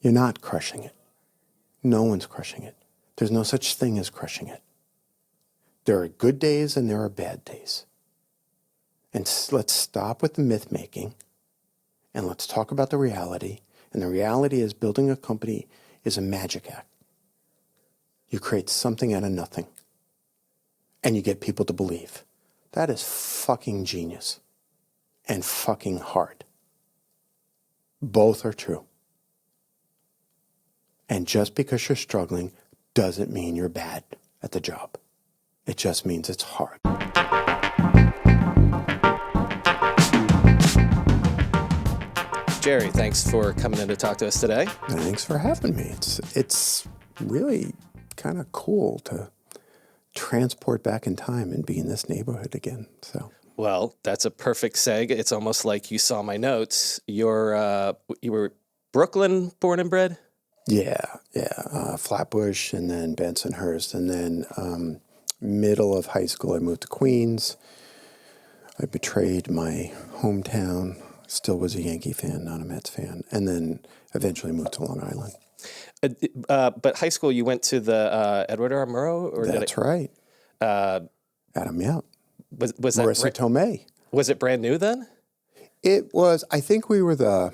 You're not crushing it. No one's crushing it. There's no such thing as crushing it. There are good days and there are bad days. And let's stop with the myth making and let's talk about the reality. And the reality is building a company is a magic act. You create something out of nothing and you get people to believe. That is fucking genius and fucking hard. Both are true. And just because you're struggling doesn't mean you're bad at the job. It just means it's hard. Jerry, thanks for coming in to talk to us today. Thanks for having me. It's really kind of cool to transport back in time and be in this neighborhood again. So. Well, that's a perfect seg. It's almost like you saw my notes. You were Brooklyn born and bred? Yeah. Flatbush and then Bensonhurst. And then middle of high school, I moved to Queens. I betrayed my hometown. Still was a Yankee fan, not a Mets fan. And then eventually moved to Long Island. But high school, you went to the Edward R. Murrow? That's right. Adam Yount. Was that Marissa Tomei. Was it brand new then? It was, I think we were the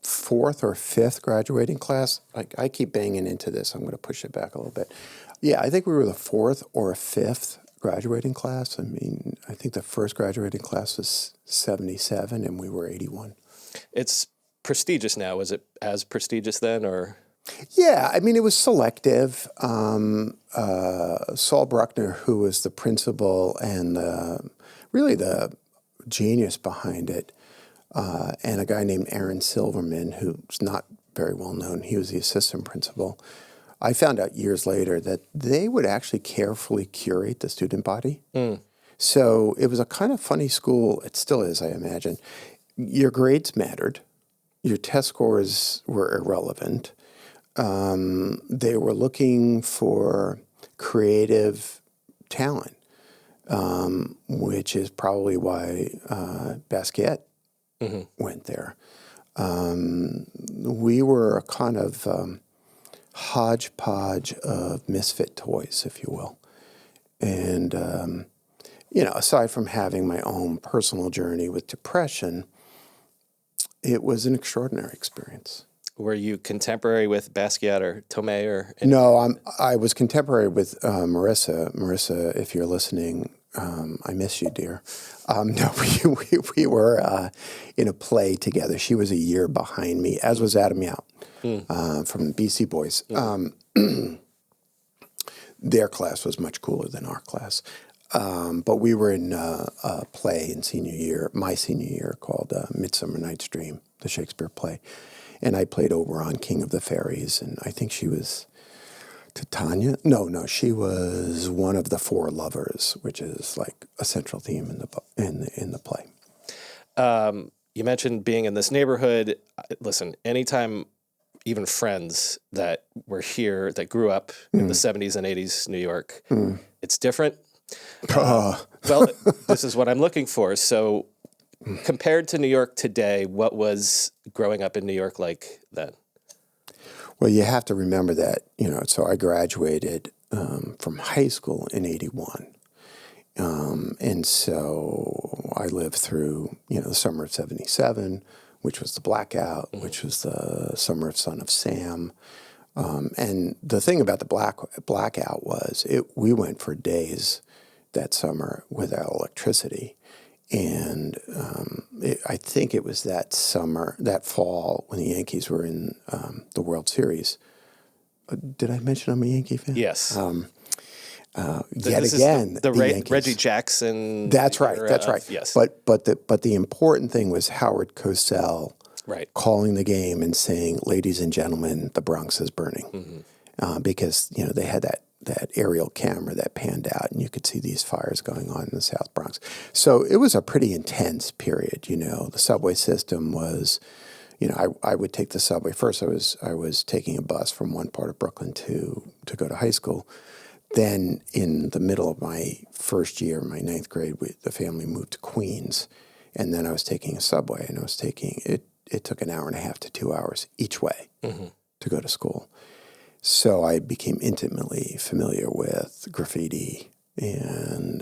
4th or 5th graduating class. I keep banging into this. I'm going to push it back a little bit. Yeah, I think we were the 4th or 5th graduating class. I mean, I think the first graduating class was 77 and we were 81. It's prestigious now. Was it as prestigious then or? Yeah, I mean, it was selective. Saul Bruckner, who was the principal and really the genius behind it, and a guy named Aaron Silverman, who's not very well known. He was the assistant principal. I found out years later that they would actually carefully curate the student body. So it was a kind of funny school. It still is, I imagine. Your grades mattered. Your test scores were irrelevant. They were looking for creative talent, which is probably why Basquiat went there. We were a kind of hodgepodge of misfit toys, if you will. And, aside from having my own personal journey with depression, it was an extraordinary experience. Were you contemporary with Basquiat or Tomei or? No, I was contemporary with Marissa. Marissa, if you're listening, I miss you, dear. No, we were in a play together. She was a year behind me, as was Adam Yount from the BC Boys. Their class was much cooler than our class. But we were in a play in my senior year, called Midsummer Night's Dream, the Shakespeare play. And I played Oberon, King of the Fairies, and I think she was Titania. No, she was one of the 4 lovers, which is like a central theme in the play. You mentioned being in this neighborhood. Listen, anytime even friends that were here that grew up in the 70s and 80s New York, it's different. Well, this is what I'm looking for. So compared to New York today, what was growing up in New York like then? Well, you have to remember that, so I graduated from high school in 81. And so I lived through, the summer of 77, which was the blackout, which was the summer of Son of Sam. And the thing about the blackout was we went for days that summer without electricity. And I think it was that fall, when the Yankees were in the World Series. Did I mention I'm a Yankee fan? Yes. Yet again, the Yankees. Reggie Jackson. That's right. That's right. Yes. But the important thing was Howard Cosell calling the game and saying, "Ladies and gentlemen, the Bronx is burning," because they had that aerial camera that panned out, and you could see these fires going on in the South Bronx. So it was a pretty intense period. The subway system was, I would take the subway. First, I was taking a bus from one part of Brooklyn to go to high school. Then, in the middle of my first year, my 9th grade, the family moved to Queens, and then I was taking a subway, and it took an hour and a half to 2 hours each way to to go to school. So I became intimately familiar with graffiti and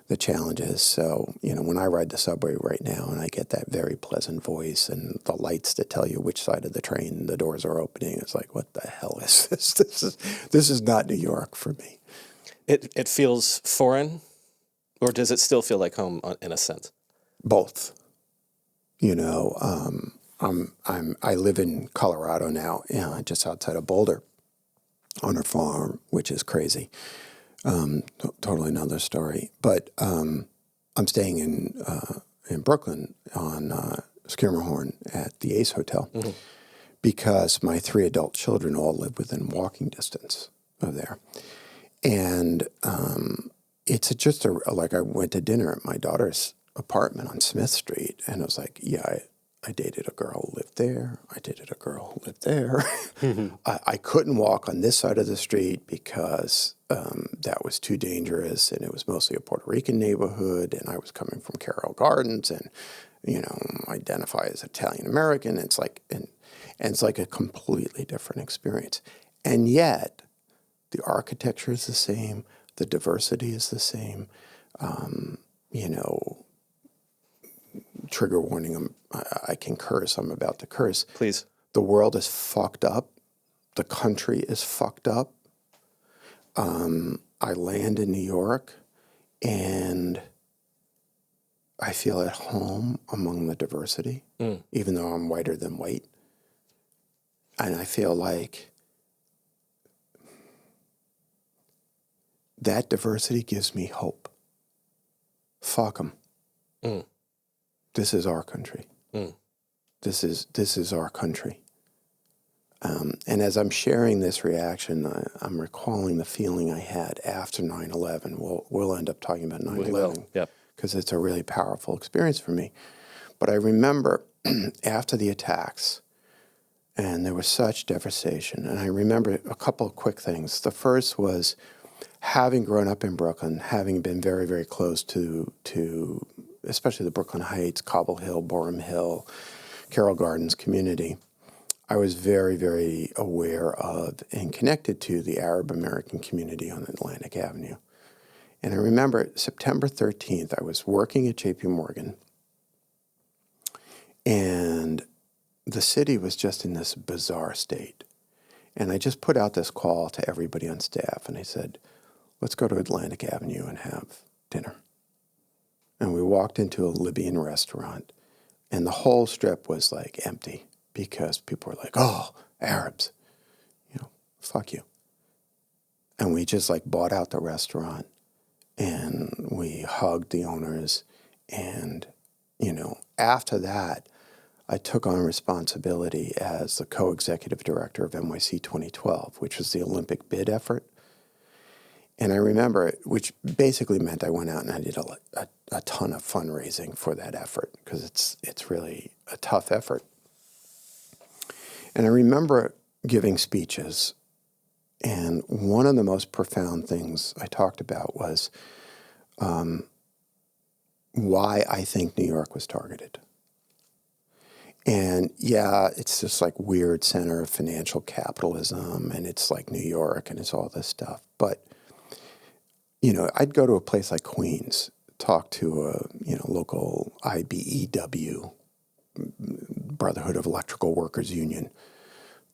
the challenges. So, when I ride the subway right now and I get that very pleasant voice and the lights that tell you which side of the train the doors are opening, it's like, what the hell is this? This is not New York for me. It feels foreign, or does it still feel like home in a sense? Both. I live in Colorado now, just outside of Boulder, on a farm, which is crazy. Totally another story. But I'm staying in Brooklyn on Skirmerhorn at the Ace Hotel because my 3 adult children all live within walking distance of there. And it's just like I went to dinner at my daughter's apartment on Smith Street, and I was like, yeah, I dated a girl who lived there. I dated a girl who lived there. I couldn't walk on this side of the street because that was too dangerous, and it was mostly a Puerto Rican neighborhood, and I was coming from Carroll Gardens, and identify as Italian American. It's like and it's like a completely different experience, and yet the architecture is the same, the diversity is the same. Trigger warning, I can curse, I'm about to curse. Please. The world is fucked up. The country is fucked up. I land in New York and I feel at home among the diversity, even though I'm whiter than white. And I feel like that diversity gives me hope. Fuck them. This is our country. This is our country. And as I'm sharing this reaction, I'm recalling the feeling I had after 9/11. We'll end up talking about 9/11 because it's a really powerful experience for me. But I remember after the attacks, and there was such devastation. And I remember a couple of quick things. The first was having grown up in Brooklyn, having been very, very close to especially the Brooklyn Heights, Cobble Hill, Borum Hill, Carroll Gardens community, I was very, very aware of and connected to the Arab American community on Atlantic Avenue. And I remember September 13th, I was working at JP Morgan, and the city was just in this bizarre state. And I just put out this call to everybody on staff, and I said, let's go to Atlantic Avenue and have dinner. And we walked into a Libyan restaurant, and the whole strip was like empty because people were like, oh, Arabs, fuck you. And we just like bought out the restaurant, and we hugged the owners. And, after that, I took on responsibility as the co-executive director of NYC 2012, which was the Olympic bid effort. And I remember, which basically meant I went out and I did a ton of fundraising for that effort because it's really a tough effort. And I remember giving speeches, and one of the most profound things I talked about was why I think New York was targeted. And yeah, it's just like weird center of financial capitalism, and it's like New York, and it's all this stuff. But I'd go to a place like Queens, talk to a local IBEW, Brotherhood of Electrical Workers Union,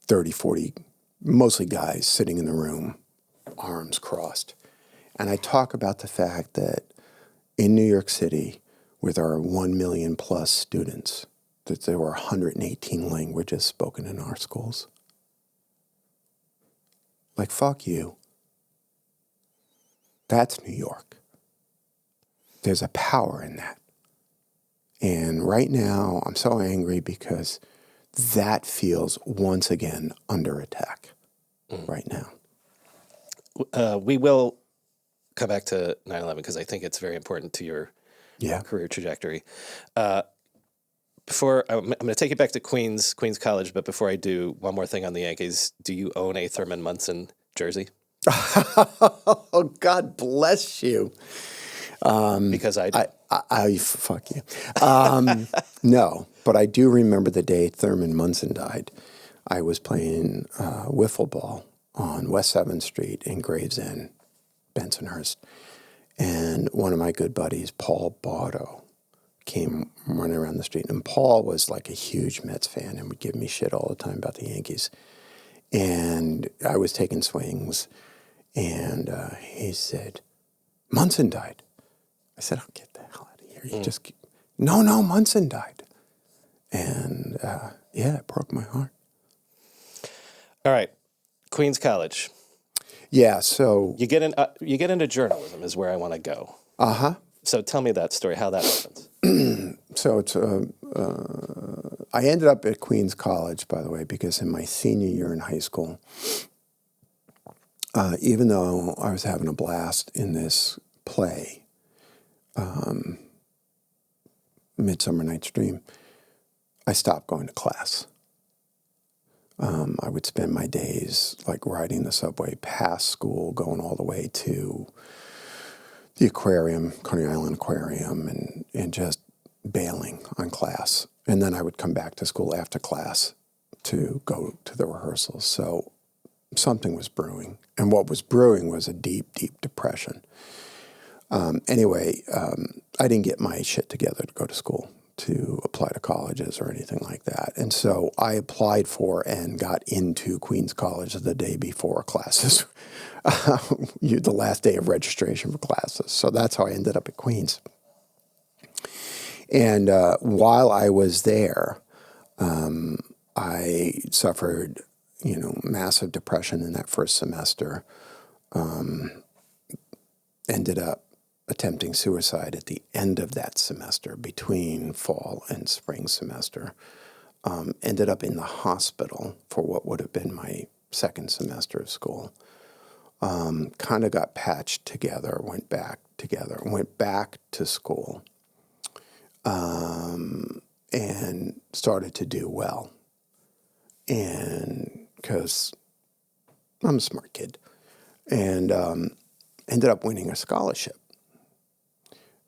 30, 40, mostly guys sitting in the room, arms crossed. And I talk about the fact that in New York City, with our 1 million plus students, that there were 118 languages spoken in our schools. Like, fuck you. That's New York. There's a power in that. And right now, I'm so angry because that feels once again under attack right now. We will come back to 9/11 because I think it's very important to your career trajectory. Before I'm going to take you back to Queens College, but before I do, one more thing on the Yankees. Do you own a Thurman Munson jersey? Oh, God bless you. Because I do. I fuck you. No, but I do remember the day Thurman Munson died. I was playing wiffle ball on West 7th Street in Gravesend, Bensonhurst. And one of my good buddies, Paul Botto, came running around the street. And Paul was like a huge Mets fan and would give me shit all the time about the Yankees. And I was taking swings, and he said, Munson died. I said, oh, get the hell out of here. You just keep... No, Munson died. And it broke my heart. All right. Queens College. Yeah, so... You get into journalism is where I want to go. Uh-huh. So tell me that story, how that happens. So it's I ended up at Queens College, by the way, because in my senior year in high school, even though I was having a blast in this play, Midsummer Night's Dream, I stopped going to class. I would spend my days like riding the subway past school, going all the way to the aquarium, Coney Island Aquarium, and just bailing on class. And then I would come back to school after class to go to the rehearsals. So something was brewing. And what was brewing was a deep, deep depression. Anyway, I didn't get my shit together to go to school, to apply to colleges or anything like that. And so I applied for and got into Queens College the day before classes, the last day of registration for classes. So that's how I ended up at Queens. And while I was there, I suffered, massive depression in that first semester, ended up attempting suicide at the end of that semester, between fall and spring semester. Ended up in the hospital for what would have been my second semester of school. Kind of got patched together, went back to school, and started to do well. And because I'm a smart kid, and ended up winning a scholarship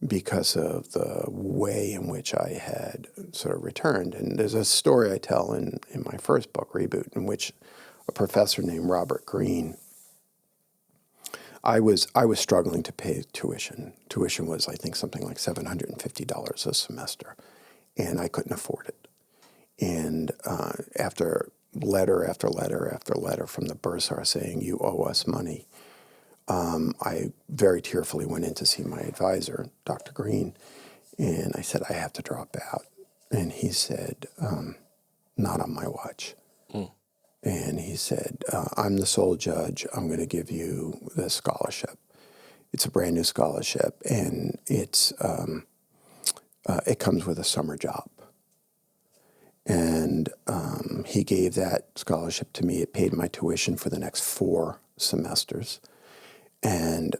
because of the way in which I had sort of returned. And there's a story I tell in my first book, Reboot, in which a professor named Robert Greene, I was struggling to pay tuition. Tuition was, I think, something like $750 a semester, and I couldn't afford it. And after letter after letter after letter from the bursar saying, you owe us money, I very tearfully went in to see my advisor, Dr. Green, and I said, I have to drop out. And he said, not on my watch. And he said, I'm the sole judge. I'm going to give you the scholarship. It's a brand new scholarship, and it comes with a summer job. And he gave that scholarship to me. It paid my tuition for the next 4 semesters. And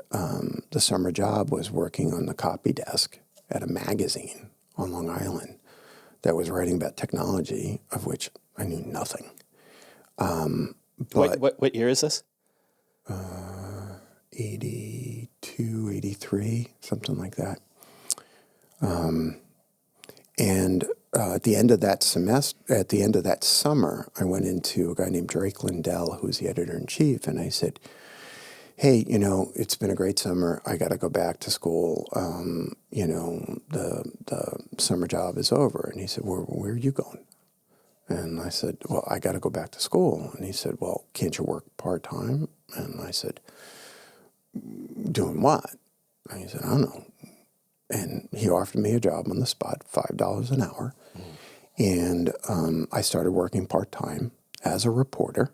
the summer job was working on the copy desk at a magazine on Long Island that was writing about technology, of which I knew nothing. But what year is this? 82, 83, something like that. And at the end of that summer, I went into a guy named Drake Lindell, who's the editor-in-chief, and I said, hey, it's been a great summer. I got to go back to school. The summer job is over. And he said, where are you going? And I said, well, I got to go back to school. And he said, well, can't you work part-time? And I said, doing what? And he said, I don't know. And he offered me a job on the spot, $5 an hour. And I started working part-time as a reporter,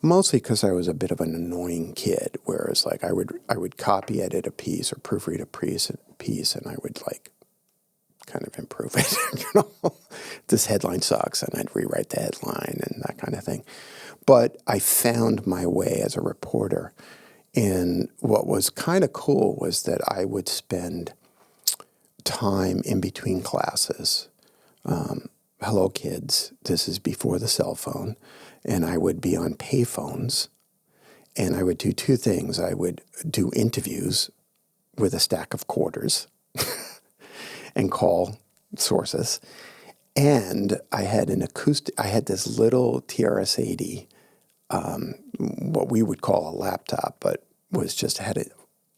mostly because I was a bit of an annoying kid, whereas like I would copy edit a piece or proofread a piece, and I would like kind of improve it. This headline sucks, and I'd rewrite the headline and that kind of thing. But I found my way as a reporter. And what was kind of cool was that I would spend time in between classes. Hello, kids. This is before the cell phone. And I would be on payphones. And I would do 2 things. I would do interviews with a stack of quarters and call sources. And I had this little TRS-80, what we would call a laptop, but had an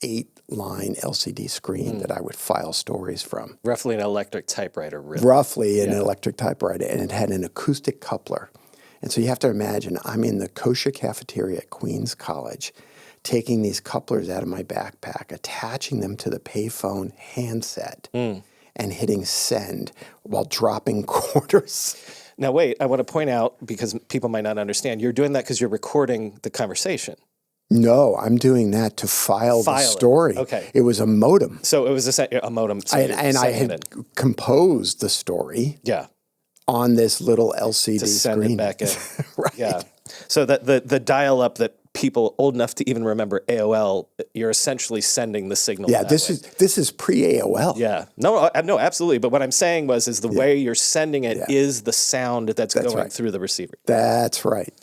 8-line LCD screen that I would file stories from. Roughly an electric typewriter, really. Roughly an electric typewriter, and it had an acoustic coupler. And so you have to imagine, I'm in the kosher cafeteria at Queens College, taking these couplers out of my backpack, attaching them to the payphone handset, and hitting send while dropping quarters. Now, wait, I want to point out, because people might not understand, you're doing that because you're recording the conversation. No, I'm doing that to file the story. Okay. It was a modem. So it was a modem. So And I had composed the story on this little LCD to send screen. it back in. Right. Yeah. So that the dial-up that people old enough to even remember AOL, you're essentially sending the signal. Yeah, this is pre-AOL. Yeah. No, absolutely. But what I'm saying is the way you're sending it is the sound that's going through the receiver. That's right.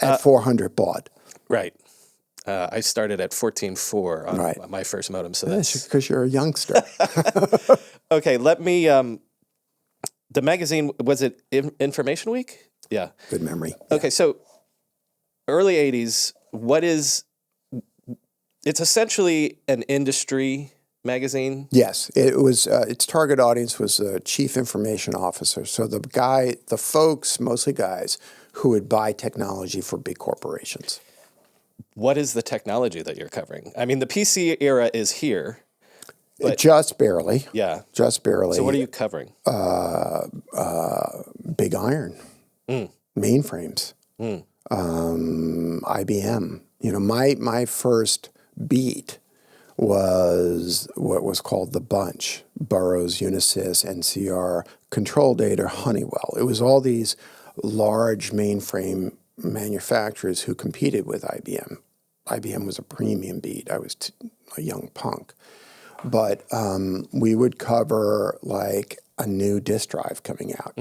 At 400 baud. Right. I started at 14.4 on my first modem. So that's because you're a youngster. Okay, let me. The magazine, was it Information Week? Yeah. Good memory. Okay, so early 80s, it's essentially an industry magazine? Yes, it was. Its target audience was a chief information officer. So the folks, mostly guys, who would buy technology for big corporations. What is the technology that you're covering? I mean, the PC era is here. Just barely. Yeah. Just barely. So what are you covering? Big iron, mainframes, IBM. My first beat was what was called the bunch: Burroughs, Unisys, NCR, Control Data, Honeywell. It was all these large mainframe manufacturers who competed with IBM. IBM was a premium beat. I was a young punk. But we would cover like a new disk drive coming out.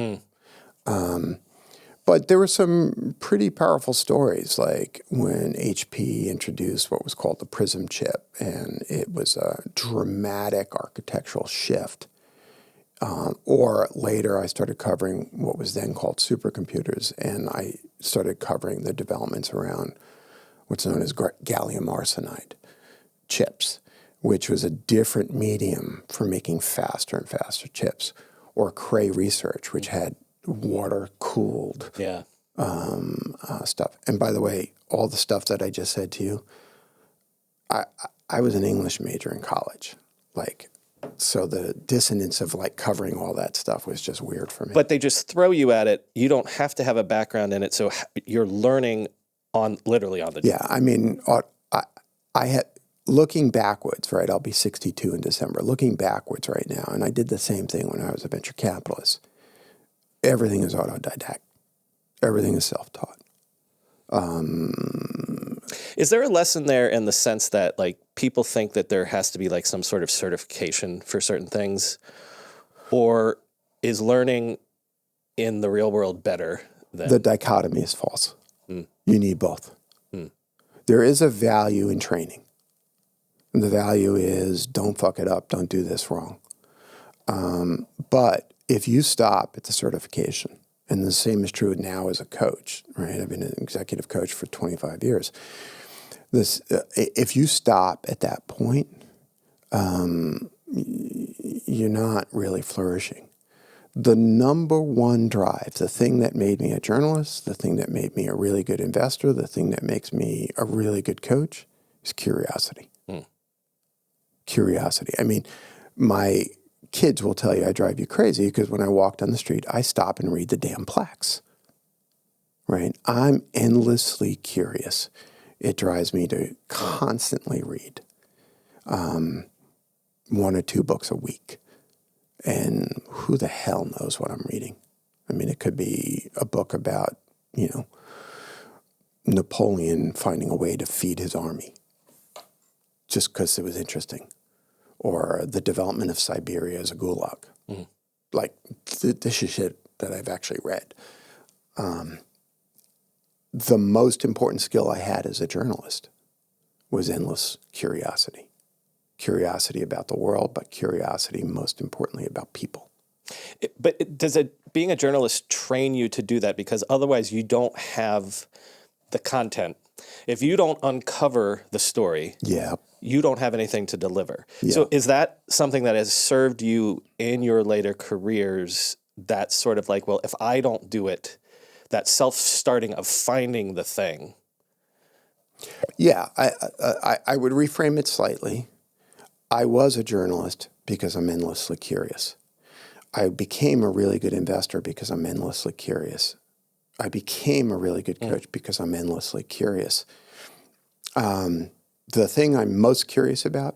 But there were some pretty powerful stories, like when HP introduced what was called the Prism chip, and it was a dramatic architectural shift. Or later, I started covering what was then called supercomputers, and I started covering the developments around what's known as gallium arsenide chips, which was a different medium for making faster and faster chips, or Cray Research, which had water-cooled stuff. And by the way, all the stuff that I just said to you, I was an English major in college. So the dissonance of covering all that stuff was just weird for me. But they just throw you at it. You don't have to have a background in it, so you're learning literally on the job. Yeah, I mean, I had... Looking backwards, right? I'll be 62 in December. Looking backwards right now, and I did the same thing when I was a venture capitalist. Everything is autodidact. Everything is self-taught. Is there a lesson there in the sense that people think that there has to be some sort of certification for certain things, or is learning in the real world better than the dichotomy is false? You need both. There is a value in training. And the value is don't fuck it up, don't do this wrong. But if you stop at the certification, and the same is true now as a coach, right? I've been an executive coach for 25 years. If you stop at that point, you're not really flourishing. The number one drive, the thing that made me a journalist, the thing that made me a really good investor, the thing that makes me a really good coach is curiosity. Curiosity. I mean, my kids will tell you I drive you crazy because when I walk down the street, I stop and read the damn plaques, right? I'm endlessly curious. It drives me to constantly read 1 or 2 books a week. And who the hell knows what I'm reading? I mean, it could be a book about, Napoleon finding a way to feed his army just because it was interesting, or the development of Siberia as a gulag. This is shit that I've actually read. The most important skill I had as a journalist was endless curiosity. Curiosity about the world, but curiosity, most importantly, about people. Does being a journalist train you to do that? Because otherwise you don't have the content. If you don't uncover the story, you don't have anything to deliver. Yeah. So is that something that has served you in your later careers, that sort of like, well, if I don't do it, that self-starting of finding the thing? Yeah, I would reframe it slightly. I was a journalist because I'm endlessly curious. I became a really good investor because I'm endlessly curious. I became a really good coach because I'm endlessly curious. The thing I'm most curious about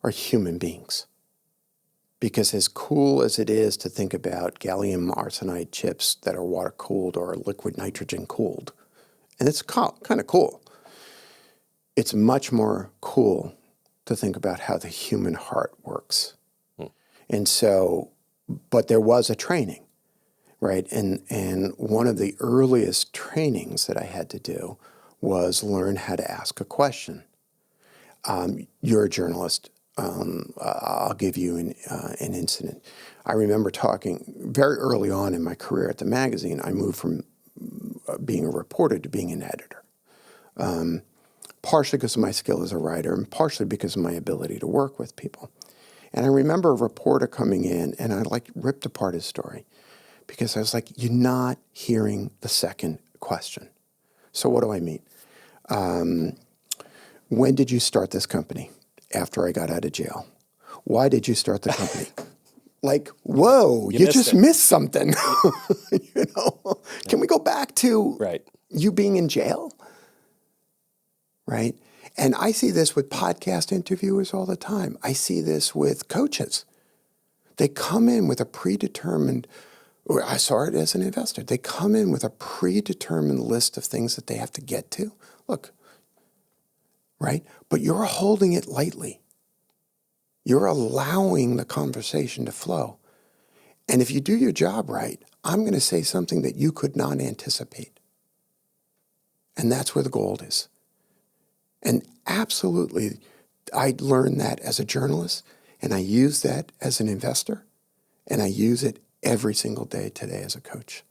are human beings. Because as cool as it is to think about gallium arsenide chips that are water cooled or liquid nitrogen cooled, and it's kind of cool, it's much more cool to think about how the human heart works. And so, but there was a training, right? And one of the earliest trainings that I had to do was learn how to ask a question. You're a journalist. I'll give you an incident. I remember talking very early on in my career at the magazine. I moved from being a reporter to being an editor, partially because of my skill as a writer and partially because of my ability to work with people. And I remember a reporter coming in, and I ripped apart his story because I was like, you're not hearing the second question. So what do I mean? When did you start this company? After I got out of jail. Why did you start the company? Like, whoa, you just missed something. You know? Can we go back to you being in jail? Right? And I see this with podcast interviewers all the time. I see this with coaches. They come in with a predetermined, or I saw it as an investor, they come in with a predetermined list of things that they have to get to. Look, right? But you're holding it lightly. You're allowing the conversation to flow. And if you do your job right, I'm going to say something that you could not anticipate. And that's where the gold is. And absolutely, I learned that as a journalist, and I use that as an investor, and I use it every single day today as a coach.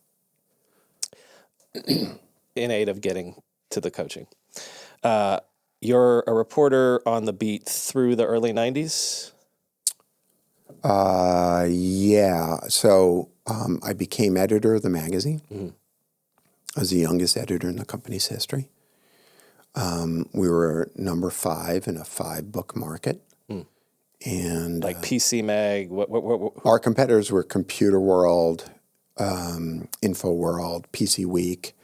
In aid of getting to the coaching. You're a reporter on the beat through the early 90s? Yeah. So I became editor of the magazine. I was the youngest editor in the company's history. We were number 5 in a 5-book market. And like PC Mag? What? Our competitors were Computer World, Info World, PC Week.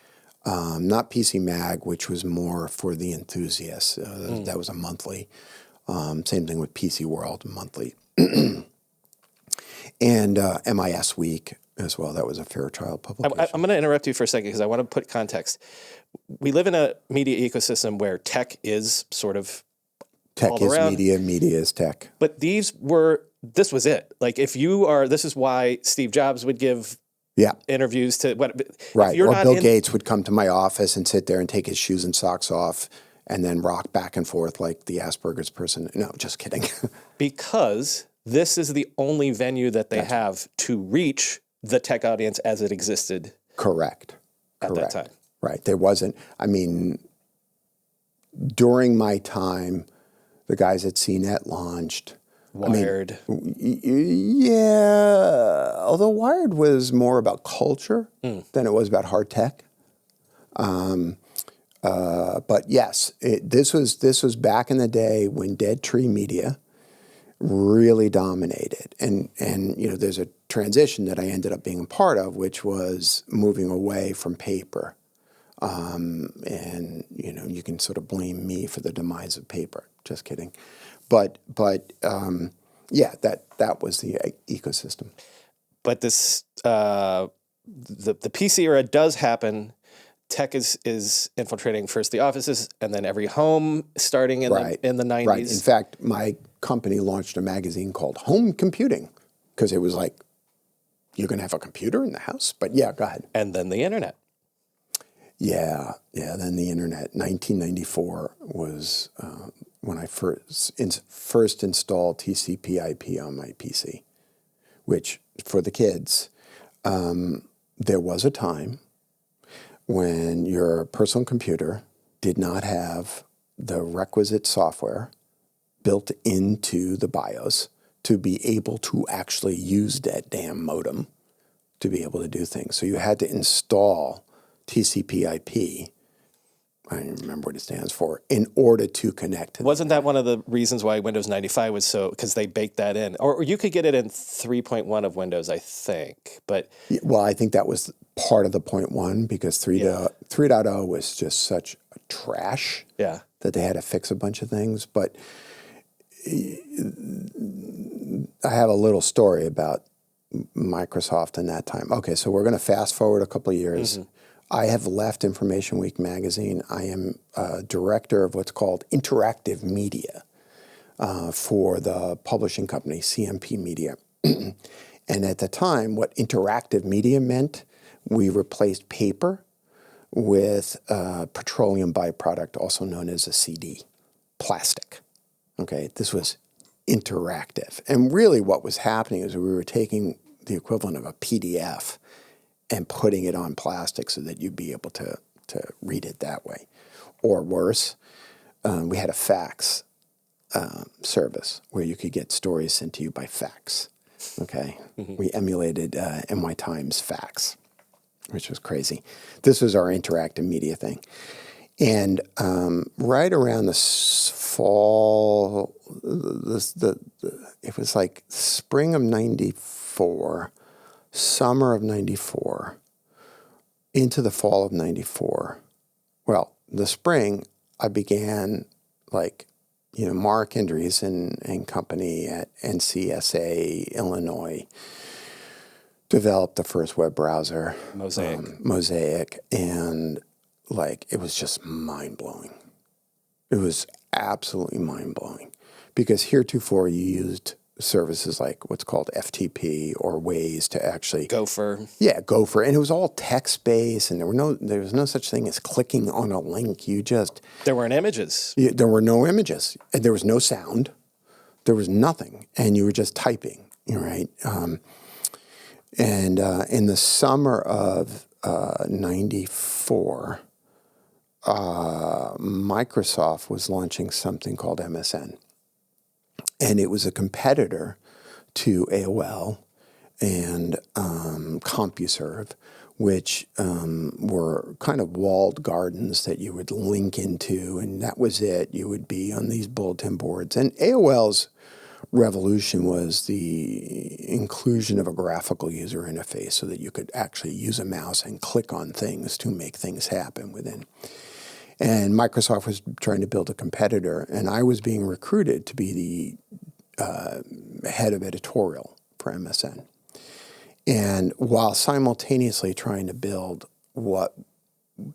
Not PC Mag, which was more for the enthusiasts. That was a monthly. Same thing with PC World, monthly. And MIS Week as well. That was a Fairchild publication. I'm going to interrupt you for a second because I want to put context. We live in a media ecosystem where tech is sort of tech all is around. Media is tech. But this was it. Like this is why Steve Jobs would give interviews to right. Or Bill Gates would come to my office and sit there and take his shoes and socks off and then rock back and forth like the Asperger's person. No, just kidding. Because this is the only venue that they have to reach the tech audience as it existed. Correct. At that time. Right. There wasn't, during my time, the guys at CNET launched. Wired. Yeah. Although Wired was more about culture than it was about hard tech. But yes, this was back in the day when Dead Tree Media really dominated. And there's a transition that I ended up being a part of, which was moving away from paper. And you can sort of blame me for the demise of paper. Just kidding. But that was the ecosystem. But this the PC era does happen. Tech is infiltrating first the offices and then every home starting in the 90s. Right. In fact, my company launched a magazine called Home Computing because it was like, you're going to have a computer in the house? But yeah, go ahead. And then the internet. Yeah. Then the internet. 1994 was when I first installed TCP/IP on my PC, which for the kids, there was a time when your personal computer did not have the requisite software built into the BIOS to be able to actually use that damn modem to be able to do things. So you had to install TCP/IP, I don't even remember what it stands for, in order to connect to Wasn't that one of the reasons why Windows 95 was so, because they baked that in? Or you could get it in 3.1 of Windows, I think. But well, I think that was part of the 0.1 because 3.0 was just such trash that they had to fix a bunch of things. But I have a little story about Microsoft in that time. Okay, so we're going to fast forward a couple of years. I have left Information Week magazine. I am director of what's called interactive media for the publishing company, CMP Media. And at the time, what interactive media meant, we replaced paper with petroleum byproduct, also known as a CD, plastic. Okay, this was interactive. And really what was happening is we were taking the equivalent of a PDF and putting it on plastic so that you'd be able to read it that way. Or worse, we had a fax service where you could get stories sent to you by fax. Okay, we emulated NY Times fax, which was crazy. This was our interactive media thing. And right around the fall, it was like spring of 94, summer of 94, into the fall of 94. Well, the spring, I began Mark Andreessen and company at NCSA, Illinois, developed the first web browser, Mosaic, and it was just mind-blowing. It was absolutely mind-blowing because heretofore you used services like what's called FTP or Waze to actually... Gopher. Yeah, Gopher. And it was all text-based, and there was no such thing as clicking on a link. There weren't images. There were no images. And there was no sound. There was nothing. And you were just typing, right? And in the summer of 94... Microsoft was launching something called MSN. And it was a competitor to AOL and CompuServe, which were kind of walled gardens that you would link into, and that was it. You would be on these bulletin boards. And AOL's revolution was the inclusion of a graphical user interface so that you could actually use a mouse and click on things to make things happen within. And Microsoft was trying to build a competitor, and I was being recruited to be the head of editorial for MSN. And while simultaneously trying to build what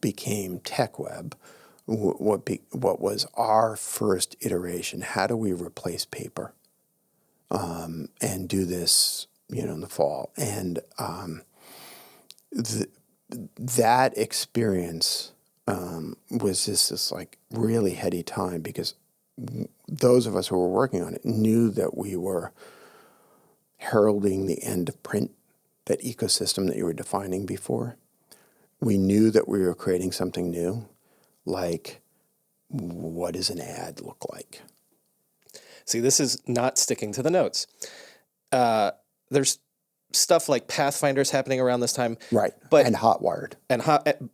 became TechWeb, what was our first iteration, how do we replace paper and do this, in the fall? And that experience was just this really heady time because those of us who were working on it knew that we were heralding the end of print, that ecosystem that you were defining before. We knew that we were creating something new, like what does an ad look like? See, this is not sticking to the notes. There's stuff like Pathfinder's happening around this time. Right, and Hotwired. And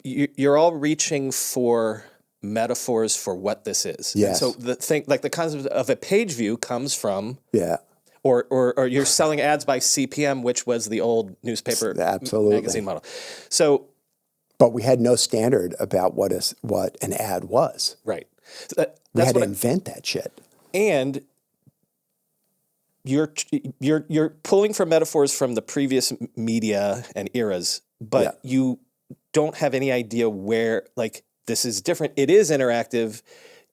you're all reaching for metaphors for what this is. Yes. And so the thing, the concept of a page view comes from... Yeah. Or you're selling ads by CPM, which was the old newspaper magazine model. So... But we had no standard about what an ad was. Right. We had to invent that shit. And... You're pulling from metaphors from the previous media and eras, but you don't have any idea where this is different. It is interactive.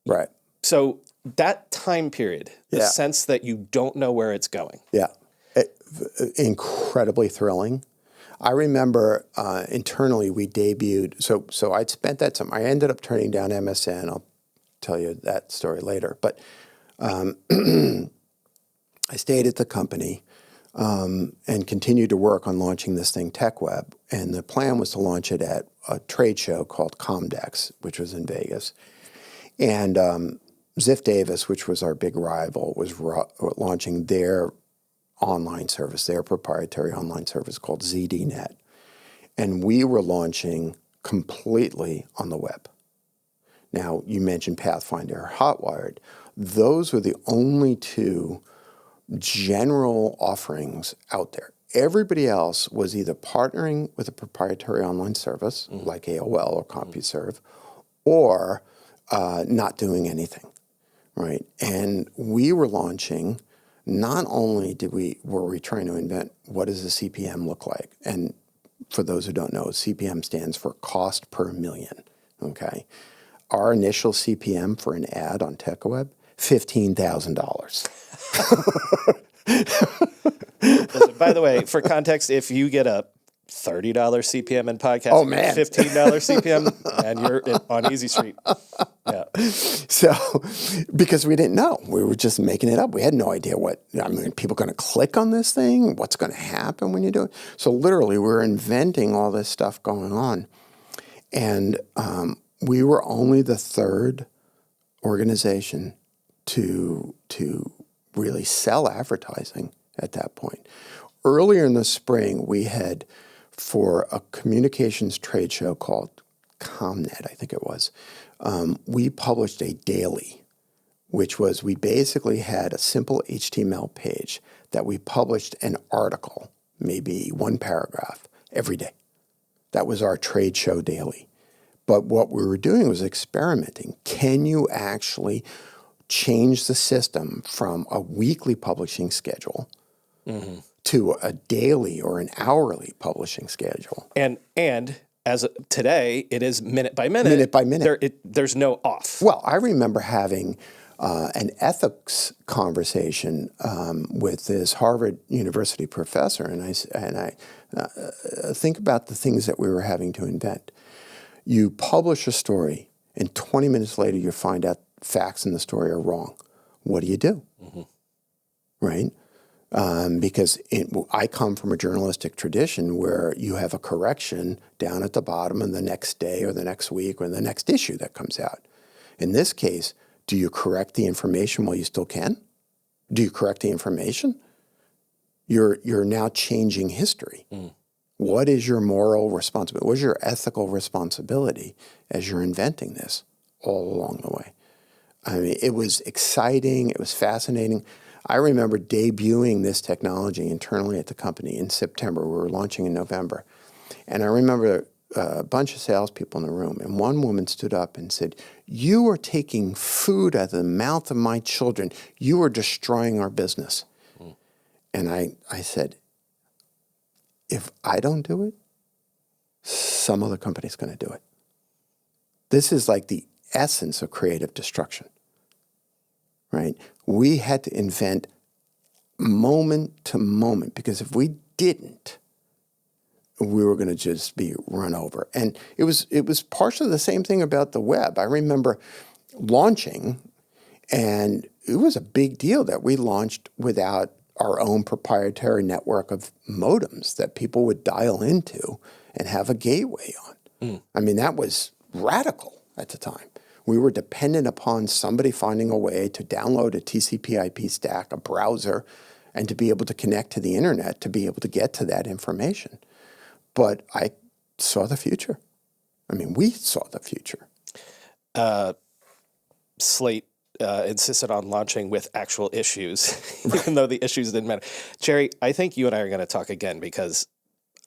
Right. So that time period, the sense that you don't know where it's going. Yeah. Incredibly thrilling. I remember internally we debuted, so I'd spent that time. I ended up turning down MSN. I'll tell you that story later. But I stayed at the company. and continued to work on launching this thing, TechWeb. And the plan was to launch it at a trade show called Comdex, which was in Vegas. And Ziff Davis, which was our big rival, was launching their online service, their proprietary online service called ZDNet. And we were launching completely on the web. Now, you mentioned Pathfinder or Hotwired. Those were the only two general offerings out there. Everybody else was either partnering with a proprietary online service like AOL or CompuServe, or not doing anything, right? And we were launching. Not only were we trying to invent what does a CPM look like, and for those who don't know, CPM stands for cost per million. Okay, our initial CPM for an ad on TechWeb, $15,000. Listen, by the way, for context, if you get a $30 CPM in podcasting, oh man, $15 CPM, and you're on Easy Street. Yeah. So, because we didn't know, we were just making it up. We had no idea people going to click on this thing? What's going to happen when you do it? So literally, we're inventing all this stuff going on. And we were only the third organization to really sell advertising at that point. Earlier in the spring, we had, for a communications trade show called ComNet, I think it was, we published a daily, which was we basically had a simple HTML page that we published an article, maybe one paragraph, every day. That was our trade show daily. But what we were doing was experimenting. Can you actually change the system from a weekly publishing schedule to a daily or an hourly publishing schedule? And as today, it is minute by minute. Minute by minute. There's no off. Well, I remember having an ethics conversation with this Harvard University professor, and I think about the things that we were having to invent. You publish a story, and 20 minutes later you find out facts in the story are wrong. What do you do? Right? Because I come from a journalistic tradition where you have a correction down at the bottom and the next day or the next week or the next issue that comes out. In this case, do you correct the information while you still can? Do you correct the information? You're now changing history. What is your moral responsibility? What is your ethical responsibility as you're inventing this all along the way? I mean, it was exciting. It was fascinating. I remember debuting this technology internally at the company in September. We were launching in November. And I remember a bunch of salespeople in the room, and one woman stood up and said, "You are taking food out of the mouth of my children. You are destroying our business." And I said, if I don't do it, some other company's going to do it. This is like the essence of creative destruction, right? We had to invent moment to moment, because if we didn't, we were going to just be run over. And it was partially the same thing about the web. I remember launching, and it was a big deal that we launched without our own proprietary network of modems that people would dial into and have a gateway on. I mean, that was radical at the time. We were dependent upon somebody finding a way to download a TCP/IP stack, a browser, and to be able to connect to the internet to be able to get to that information. But I saw the future. I mean, we saw the future. Slate insisted on launching with actual issues, even though the issues didn't matter. Jerry, I think you and I are going to talk again, because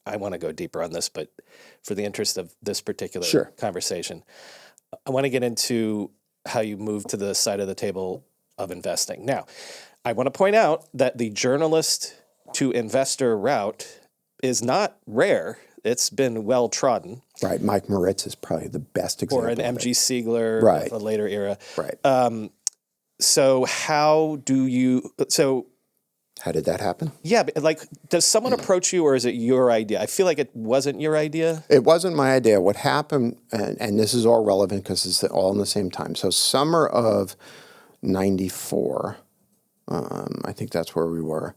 I want to go deeper on this, but for the interest of this particular conversation, I want to get into how you move to the side of the table of investing. Now, I want to point out that the journalist to investor route is not rare. It's been well trodden. Right. Mike Moritz is probably the best example. Or an M.G. Siegler of a later era. Right. So how did that happen? Yeah, like, does someone approach you, or is it your idea? I feel like it wasn't your idea. It wasn't my idea. What happened, and this is all relevant because it's all in the same time. So summer of 94, I think that's where we were,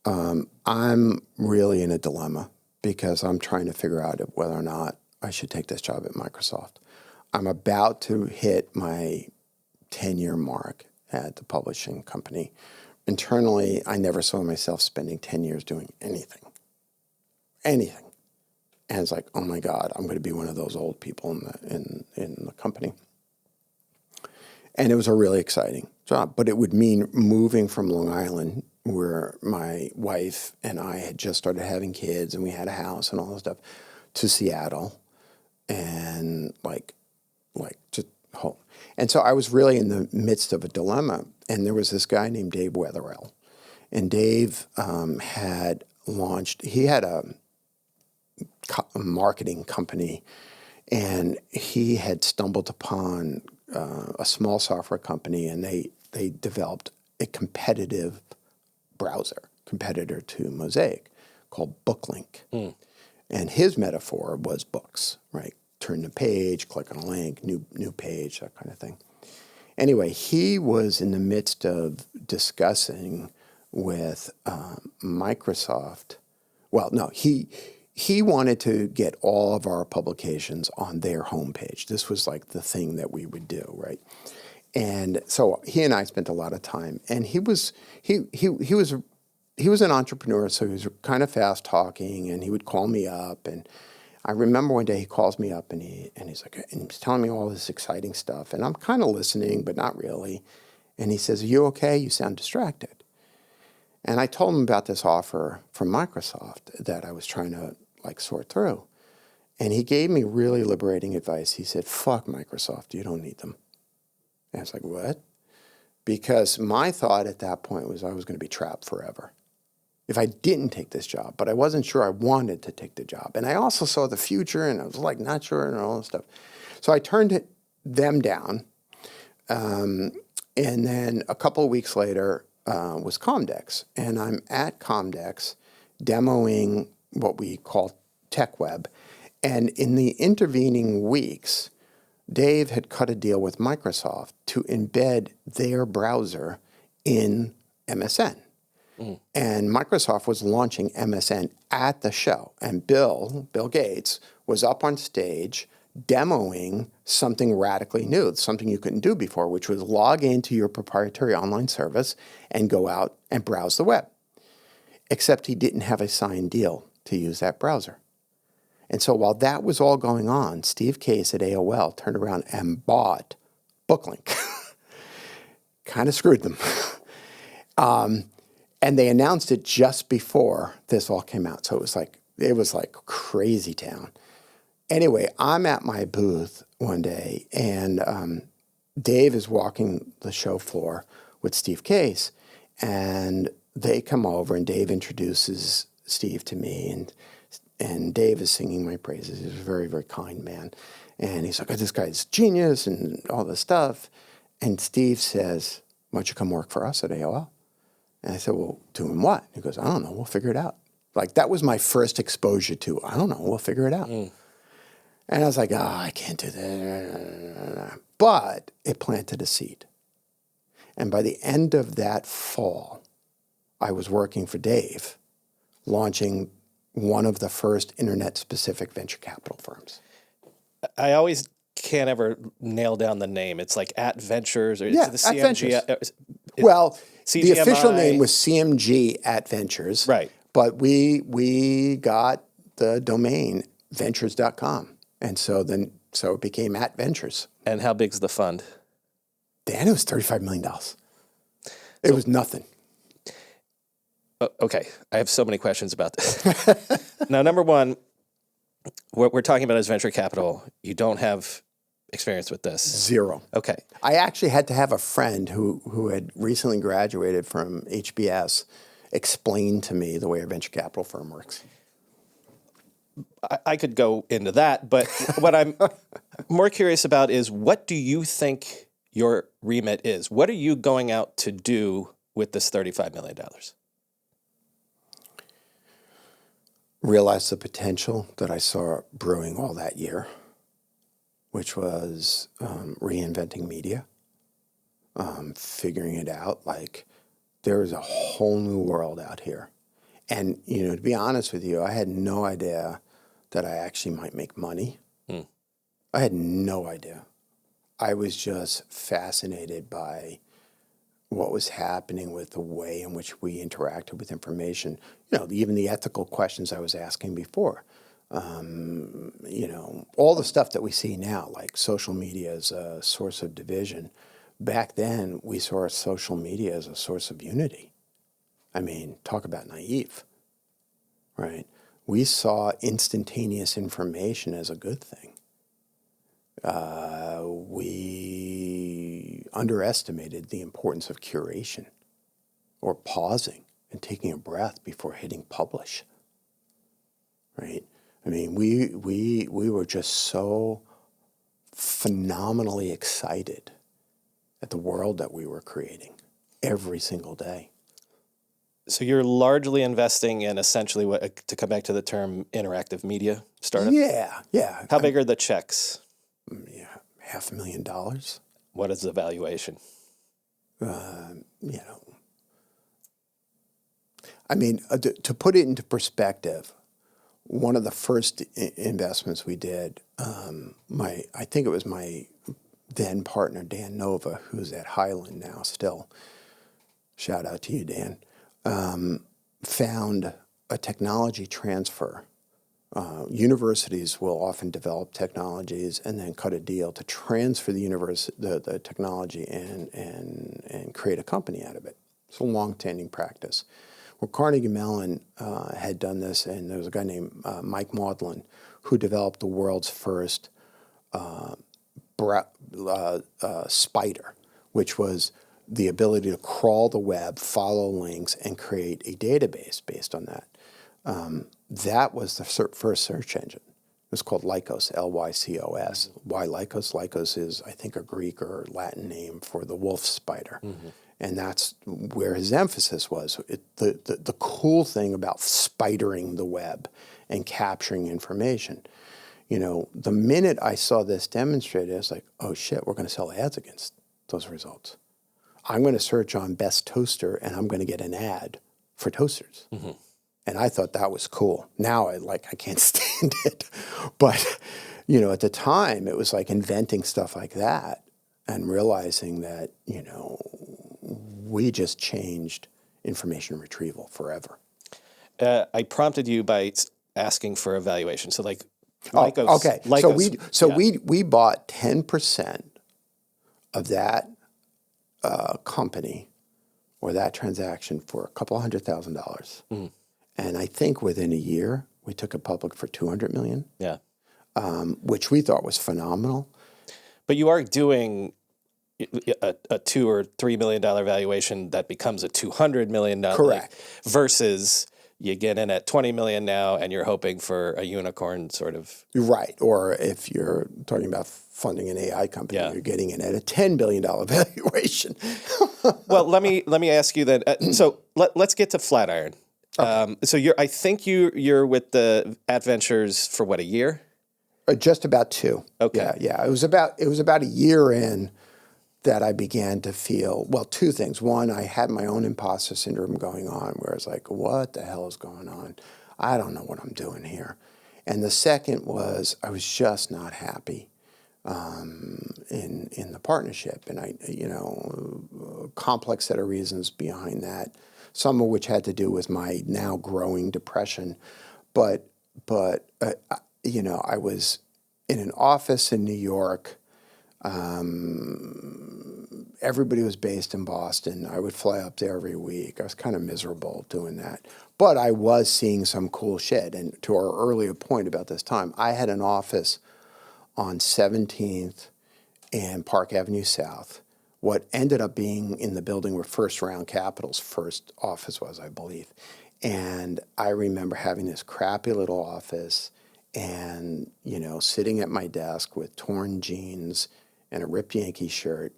I'm really in a dilemma because I'm trying to figure out whether or not I should take this job at Microsoft. I'm about to hit my 10-year mark at the publishing company. Internally, I never saw myself spending 10 years doing anything. Anything. And it's like, oh my God, I'm going to be one of those old people in the company. And it was a really exciting job, but it would mean moving from Long Island, where my wife and I had just started having kids and we had a house and all this stuff, to Seattle, and like just home. And so I was really in the midst of a dilemma. And there was this guy named Dave Wetherell, and Dave had launched. He had a marketing company, and he had stumbled upon a small software company, and they developed a competitive browser, competitor to Mosaic, called BookLink. And his metaphor was books, right? Turn the page, click on a link, new page, that kind of thing. Anyway, he was in the midst of discussing with Microsoft. Well, no, he wanted to get all of our publications on their homepage. This was like the thing that we would do, right? And so he and I spent a lot of time. And he was an entrepreneur, so he was kind of fast talking, and he would call me up. And I remember one day he calls me up, and he's like, and he's telling me all this exciting stuff, and I'm kind of listening, but not really. And he says, "Are you okay? You sound distracted." And I told him about this offer from Microsoft that I was trying to sort through. And he gave me really liberating advice. He said, "Fuck Microsoft, you don't need them." And I was like, "What?" Because my thought at that point was I was going to be trapped forever if I didn't take this job, but I wasn't sure I wanted to take the job. And I also saw the future, and I was not sure, and all this stuff. So I turned them down. And then a couple of weeks later was Comdex. And I'm at Comdex demoing what we call TechWeb. And in the intervening weeks, Dave had cut a deal with Microsoft to embed their browser in MSN. And Microsoft was launching MSN at the show. And Bill Gates, was up on stage demoing something radically new, something you couldn't do before, which was log into your proprietary online service and go out and browse the web. Except he didn't have a signed deal to use that browser. And so while that was all going on, Steve Case at AOL turned around and bought BookLink. Kind of screwed them. And they announced it just before this all came out. So it was like crazy town. Anyway, I'm at my booth one day, and Dave is walking the show floor with Steve Case, and they come over, and Dave introduces Steve to me, and Dave is singing my praises. He's a very, very kind man. And he's like, "Oh, this guy's genius," and all this stuff. And Steve says, "Why don't you come work for us at AOL?" And I said, "Well, doing what?" He goes, "I don't know. We'll figure it out." That was my first exposure to, I don't know, we'll figure it out. And I was like, I can't do that. But it planted a seed. And by the end of that fall, I was working for Dave, launching one of the first internet-specific venture capital firms. I always can't ever nail down the name. It's like at Ventures, or Yeah, it's the at CMG. Ventures. Well, CGMI. The official name was CMG at Ventures. Right. But we got the domain ventures.com. And so it became at Ventures. And how big's the fund? Dan, it was $35 million. It was nothing. Okay. I have so many questions about this. Now, number one, what we're talking about is venture capital. You don't have experience with this. Zero. Okay. I actually had to have a friend who had recently graduated from HBS explain to me the way a venture capital firm works. I could go into that, but what I'm more curious about is, what do you think your remit is? What are you going out to do with this $35 million? Realize the potential that I saw brewing all that year, which was reinventing media, figuring it out. There is a whole new world out here. And, to be honest with you, I had no idea that I actually might make money. I had no idea. I was just fascinated by what was happening with the way in which we interacted with information. Even the ethical questions I was asking before. All the stuff that we see now, like social media as a source of division. Back then, we saw social media as a source of unity. I mean, talk about naive, right? We saw instantaneous information as a good thing. We underestimated the importance of curation or pausing and taking a breath before hitting publish, right? I mean, we were just so phenomenally excited at the world that we were creating every single day. So you're largely investing in essentially to come back to the term interactive media startup? Yeah. How big are the checks? Yeah, $500,000. What is the valuation? I mean, to put it into perspective, one of the first investments we did, I think it was my then partner, Dan Nova, who's at Highland now still, shout out to you, Dan, found a technology transfer. Universities will often develop technologies and then cut a deal to transfer the technology and create a company out of it. It's a long-standing practice. Well, Carnegie Mellon had done this, and there was a guy named Mike Maudlin who developed the world's first spider, which was the ability to crawl the web, follow links, and create a database based on that. That was the first search engine. It was called Lycos, Lycos. Why Lycos? Lycos is, I think, a Greek or Latin name for the wolf spider. Mm-hmm. And that's where his emphasis was. The cool thing about spidering the web and capturing information. The minute I saw this demonstrated, I was like, oh shit, we're going to sell ads against those results. I'm going to search on best toaster and I'm going to get an ad for toasters. Mm-hmm. And I thought that was cool. Now I can't stand it. But, at the time it was like inventing stuff like that and realizing that, we just changed information retrieval forever. I prompted you by asking for a valuation. So Lycos. Okay. We bought 10% of that company or that transaction for $200,000. Mm-hmm. And I think within a year, we took it public for $200 million. Yeah. Which we thought was phenomenal. But you are doing a $2 or $3 million valuation that becomes a $200 million. Correct. Versus you get in at $20 million now and you're hoping for a unicorn sort of. Right. Or if you're talking about funding an AI company, you're getting in at a $10 billion valuation. Well, let me ask you then. So let's get to Flatiron. Okay. So I think you're with the Adventures for what, a year? Just about 2. Okay. Yeah. It was about a year in that I began to feel, 2 things. One, I had my own imposter syndrome going on where I was like, what the hell is going on? I don't know what I'm doing here. And the second was I was just not happy in the partnership. And a complex set of reasons behind that, some of which had to do with my now growing depression. But I was in an office in New York. Everybody was based in Boston. I would fly up there every week. I was kind of miserable doing that. But I was seeing some cool shit. And to our earlier point about this time, I had an office on 17th and Park Avenue South. What ended up being in the building where First Round Capital's first office was, I believe. And I remember having this crappy little office and, sitting at my desk with torn jeans and a ripped Yankees shirt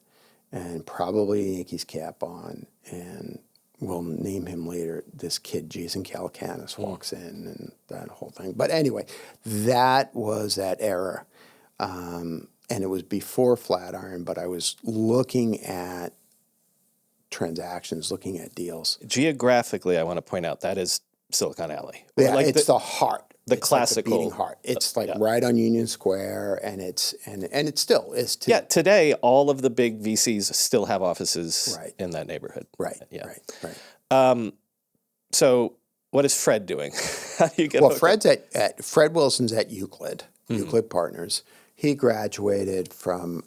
and probably a Yankees cap on. And we'll name him later. This kid, Jason Calacanis, walks in and that whole thing. But anyway, that was that era. And it was before Flatiron, but I was looking at transactions, looking at deals. Geographically, I want to point out that is Silicon Alley. Yeah, Like it's the heart. The It's classical like the beating heart. It's like right on Union Square, and it still is too. Yeah, today all of the big VCs still have offices Right. in that neighborhood. Right. Yeah. Right. So what is Fred doing? How do you get Well, hooked up? Fred Wilson's at Euclid, Mm-hmm. Euclid Partners. He graduated from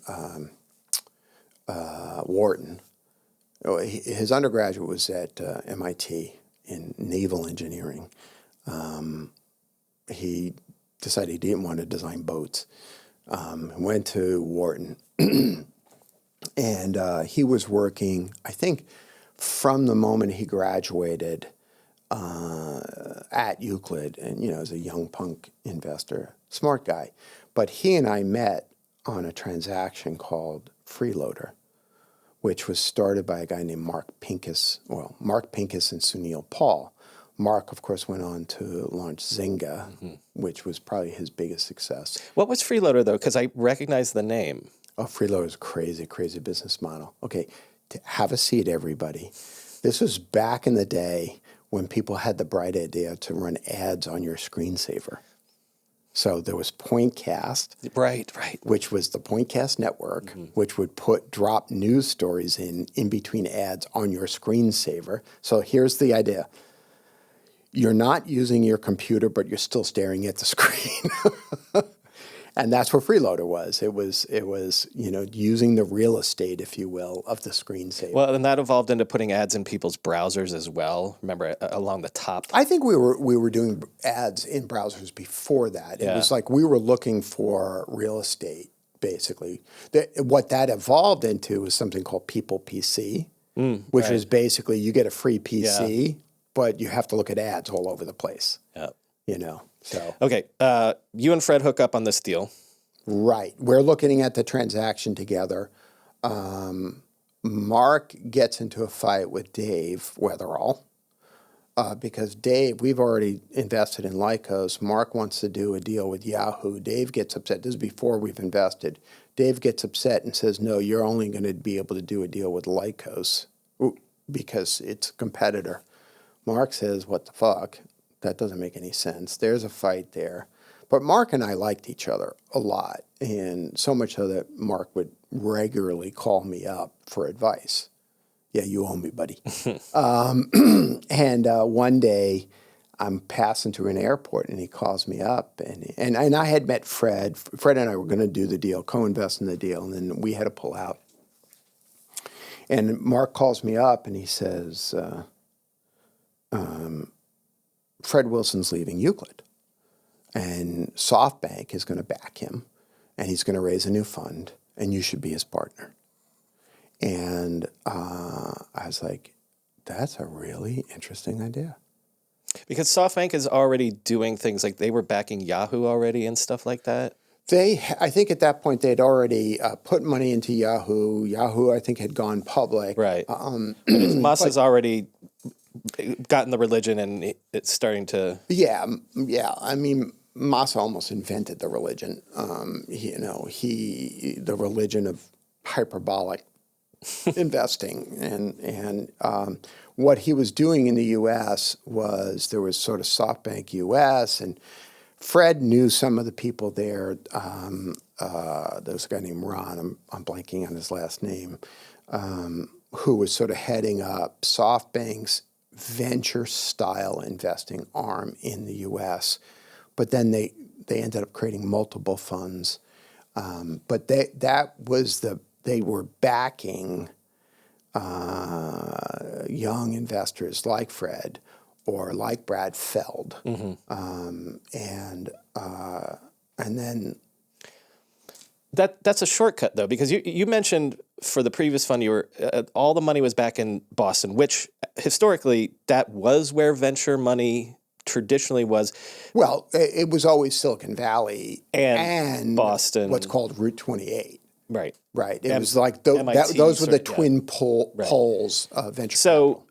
Wharton. His undergraduate was at MIT in naval engineering. He decided he didn't want to design boats. Went to Wharton, and he was working, I think, from the moment he graduated at Euclid, and as a young punk investor, smart guy. But he and I met on a transaction called Freeloader, which was started by a guy named Mark Pincus. Well, Mark Pincus and Sunil Paul. Mark, of course, went on to launch Zynga, which was probably his biggest success. What was Freeloader, though? Because I recognize the name. Oh, Freeloader is a crazy, crazy business model. Okay, have a seat, everybody. This was back in the day when people had the bright idea to run ads on your screensaver. So there was Pointcast, Right. which was the Pointcast network, which would drop news stories in between ads on your screensaver. So here's the idea. You're not using your computer, but you're still staring at the screen. And that's what Freeloader was. It was using the real estate, if you will, of the screensaver. Well, and that evolved into putting ads in people's browsers as well. Remember, along the top. I think we were doing ads in browsers before that. It was like we were looking for real estate, basically. What that evolved into was something called People PC, which was basically you get a free PC, but you have to look at ads all over the place. Yeah. So Okay, you and Fred hook up on this deal. Right. We're looking at the transaction together. Mark gets into a fight with Dave Weatherall because Dave, we've already invested in Lycos. Mark wants to do a deal with Yahoo. Dave gets upset. This is before we've invested. Dave gets upset and says, no, you're only going to be able to do a deal with Lycos because it's a competitor. Mark says, what the fuck? That doesn't make any sense. There's a fight there. But Mark and I liked each other a lot, and so much so that Mark would regularly call me up for advice. Yeah, you owe me, buddy. And one day I'm passing through an airport, and he calls me up, and I had met Fred. Fred and I were going to do the deal, co-invest in the deal, and then we had to pull out. And Mark calls me up, and he says, Fred Wilson's leaving Euclid, and SoftBank is going to back him, and he's going to raise a new fund, and you should be his partner. And I was like, that's a really interesting idea. Because SoftBank is already doing things like they were backing Yahoo already and stuff like that. I think at that point they'd already put money into Yahoo. Yahoo, I think, had gone public. Right. Masa's already gotten the religion, and it's starting to. Yeah. I mean, Masa almost invented the religion. The religion of hyperbolic investing, and what he was doing in the U.S. was there was sort of SoftBank U.S. and Fred knew some of the people there. There was a guy named Ron. I'm blanking on his last name, who was sort of heading up SoftBank's venture-style investing arm in the U.S. But then they ended up creating multiple funds. But they were backing young investors like Fred or like Brad Feld, and then that's a shortcut though, because you mentioned for the previous fund you were all the money was back in Boston, which historically that was where venture money traditionally was. Well, it was always Silicon Valley and Boston, what's called Route 28. Right. It was like those were the twin poles of venture capital.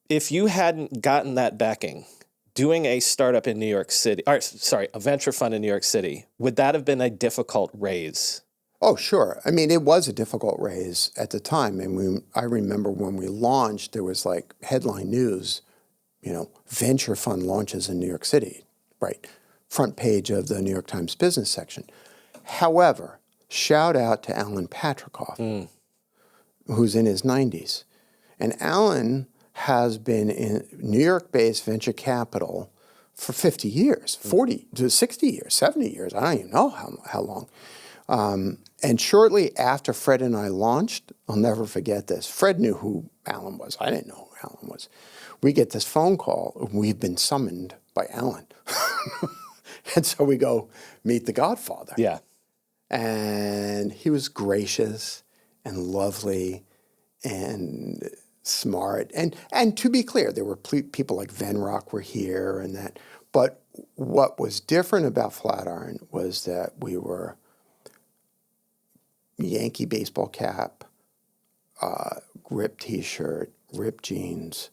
If you hadn't gotten that backing, doing a startup in New York City, a venture fund in New York City, would that have been a difficult raise? Oh, sure. I mean, it was a difficult raise at the time. And I remember when we launched, there was like headline news, venture fund launches in New York City, right? Front page of the New York Times business section. However, shout out to Alan Patrikoff, who's in his 90s. And Alan has been in New York-based venture capital for 50 years, 40 to 60 years, 70 years. I don't even know how long. And shortly after Fred and I launched, I'll never forget this. Fred knew who Alan was. I didn't know who Alan was. We get this phone call. We've been summoned by Alan. And so we go meet the Godfather. Yeah. And he was gracious and lovely and smart. And to be clear, there were people like Venrock were here and that. But what was different about Flatiron was that we were Yankee baseball cap, ripped T-shirt, ripped jeans,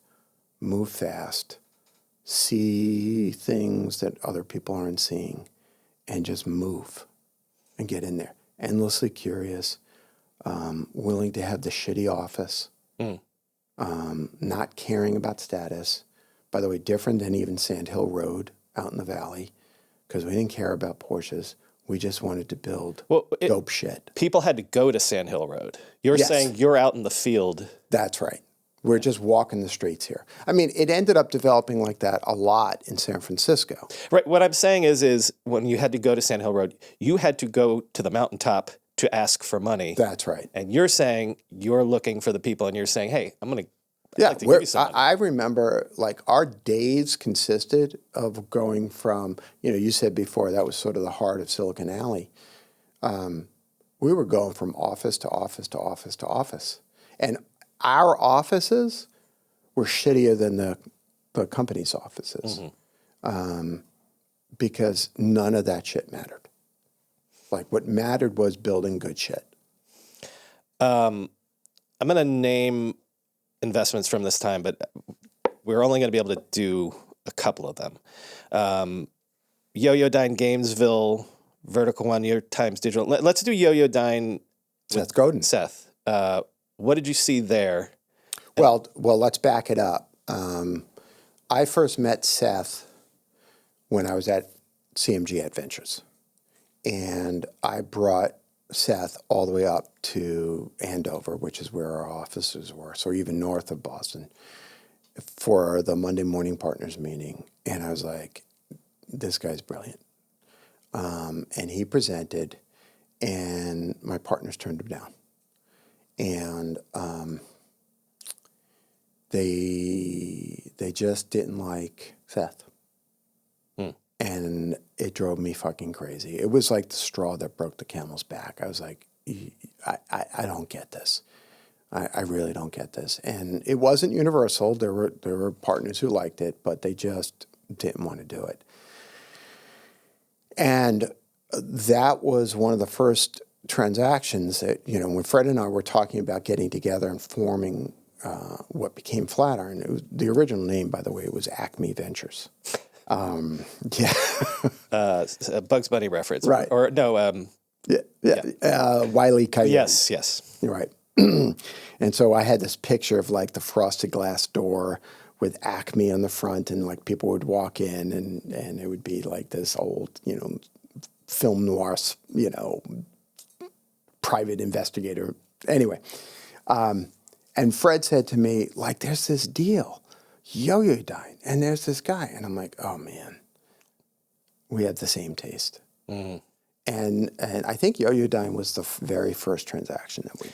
move fast, see things that other people aren't seeing, and just move and get in there. Endlessly curious, willing to have the shitty office, not caring about status. By the way, different than even Sand Hill Road out in the valley, because we didn't care about Porsches. We just wanted to build dope shit. People had to go to Sand Hill Road. You're saying you're out in the field. That's right. We're just walking the streets here. I mean, it ended up developing like that a lot in San Francisco. Right. What I'm saying is when you had to go to Sand Hill Road, you had to go to the mountaintop to ask for money. That's right. And you're saying you're looking for the people and you're saying, hey, I'm going to Yeah, I remember like our days consisted of going from, you said before that was sort of the heart of Silicon Alley. We were going from office to office to office to office. And our offices were shittier than the company's offices because none of that shit mattered. Like what mattered was building good shit. I'm going to name investments from this time, but we're only going to be able to do a couple of them. Yo-Yo Dine, Gainesville, Vertical One, New York Times Digital. Let's do Yo-Yo Dine. Seth Godin. Seth, what did you see there? Well, let's back it up. I first met Seth when I was at CMG Adventures, and I brought Seth all the way up to Andover, which is where our offices were, so even north of Boston, for the Monday morning partners meeting. And I was like, this guy's brilliant. And he presented, and my partners turned him down. And they just didn't like Seth. And it drove me fucking crazy. It was like the straw that broke the camel's back. I was like, I don't get this. I really don't get this. And it wasn't universal. There were partners who liked it, but they just didn't want to do it. And that was one of the first transactions that, when Fred and I were talking about getting together and forming what became Flatiron. It was, the original name, by the way, was Acme Ventures. Yeah. Bugs Bunny reference. Right. Or no. Wile E. Coyote. Yes. You're right. And so I had this picture of like the frosted glass door with Acme on the front, and like people would walk in and it would be like this old, film noir, private investigator. Anyway. And Fred said to me, like, there's this deal. Yo-Yo Dine, and there's this guy. And I'm like, oh, man, we have the same taste. Mm-hmm. And I think Yo-Yo Dine was the very first transaction that we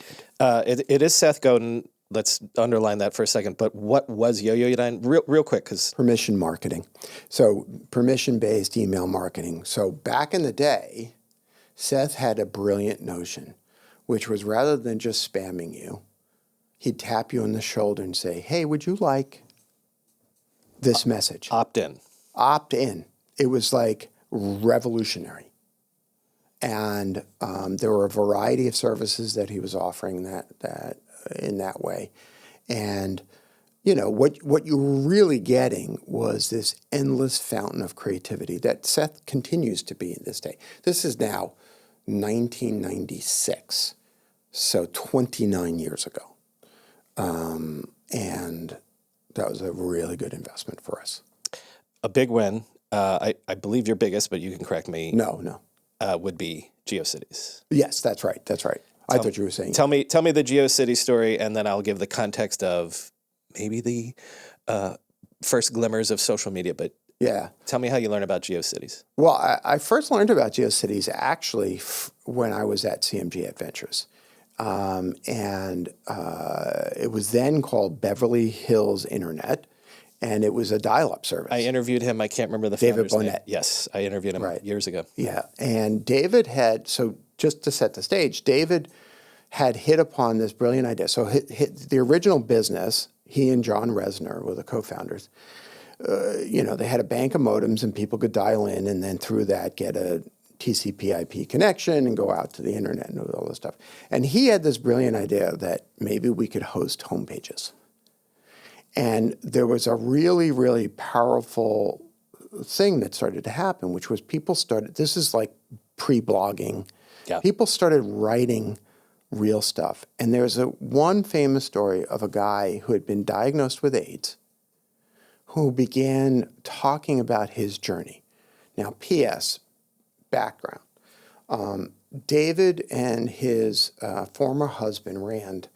did. It is Seth Godin. Let's underline that for a second. But what was Yo-Yo Dine? Real quick, because permission marketing. So permission-based email marketing. So back in the day, Seth had a brilliant notion, which was rather than just spamming you, he'd tap you on the shoulder and say, hey, would you like this message? Opt in. Opt in. It was like revolutionary. And there were a variety of services that he was offering that in that way. And, what you were really getting was this endless fountain of creativity that Seth continues to be in this day. This is now 1996, so 29 years ago. And That was a really good investment for us. A big win, I believe your biggest, but you can correct me, No. would be GeoCities. Yes, that's right. I thought you were saying. Tell me the GeoCities story, and then I'll give the context of maybe the first glimmers of social media. But Yeah. tell me how you learn about GeoCities. Well, I first learned about GeoCities actually when I was at CMG Adventures. It was then called Beverly Hills Internet, and it was a dial-up service. I interviewed him. I can't remember the David founder's name. Bonnet. Yes, I interviewed him years ago. Yeah, and David so just to set the stage, David had hit upon this brilliant idea. So the original business, he and John Resner were the co-founders. They had a bank of modems, and people could dial in, and then through that get a TCP/IP connection and go out to the internet and do all this stuff. And he had this brilliant idea that maybe we could host homepages. And there was a really, really powerful thing that started to happen, which was this is like pre-blogging. Yeah. People started writing real stuff. And there's one famous story of a guy who had been diagnosed with AIDS who began talking about his journey. Now, P.S., background. David and his former husband, Rand,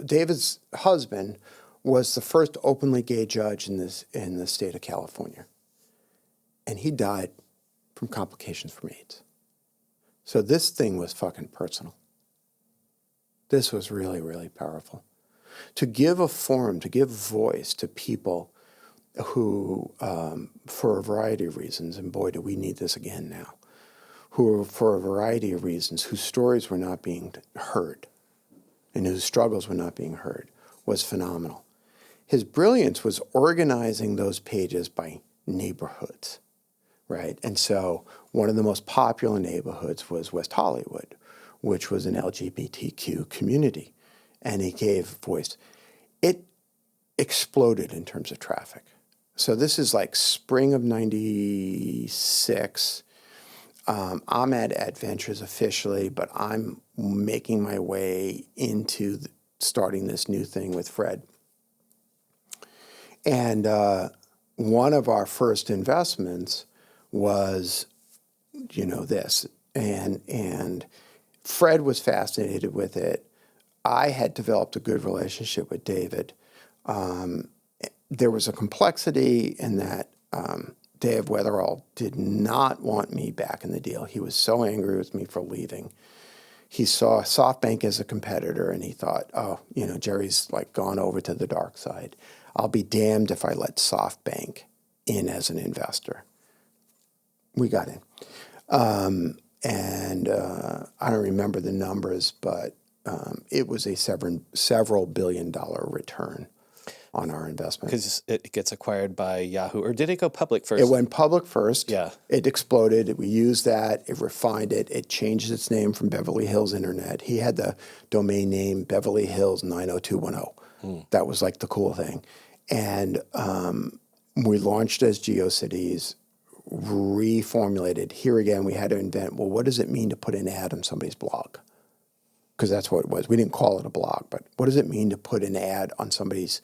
David's husband was the first openly gay judge in the state of California. And he died from complications from AIDS. So this thing was fucking personal. This was really, really powerful. To give a forum, to give voice to people who, for a variety of reasons, and boy, do we need this again now, who, for a variety of reasons, whose stories were not being heard and whose struggles were not being heard, was phenomenal. His brilliance was organizing those pages by neighborhoods, right? And so one of the most popular neighborhoods was West Hollywood, which was an LGBTQ community, and he gave voice. It exploded in terms of traffic. So this is like spring of '96. I'm at Adventures officially, but I'm making my way into starting this new thing with Fred. And one of our first investments was, this. And Fred was fascinated with it. I had developed a good relationship with David. There was a complexity in that Dave Weatherall did not want me back in the deal. He was so angry with me for leaving. He saw SoftBank as a competitor, and he thought, Jerry's like gone over to the dark side. I'll be damned if I let SoftBank in as an investor. We got in. I don't remember the numbers, but it was a several billion-dollar return on our investment. Because it gets acquired by Yahoo, or did it go public first? It went public first. Yeah. It exploded. We used that. It refined it. It changed its name from Beverly Hills Internet. He had the domain name Beverly Hills 90210. That was like the cool thing. And we launched as GeoCities, reformulated. Here again, we had to invent, well, what does it mean to put an ad on somebody's blog? Because that's what it was. We didn't call it a blog, but what does it mean to put an ad on somebody's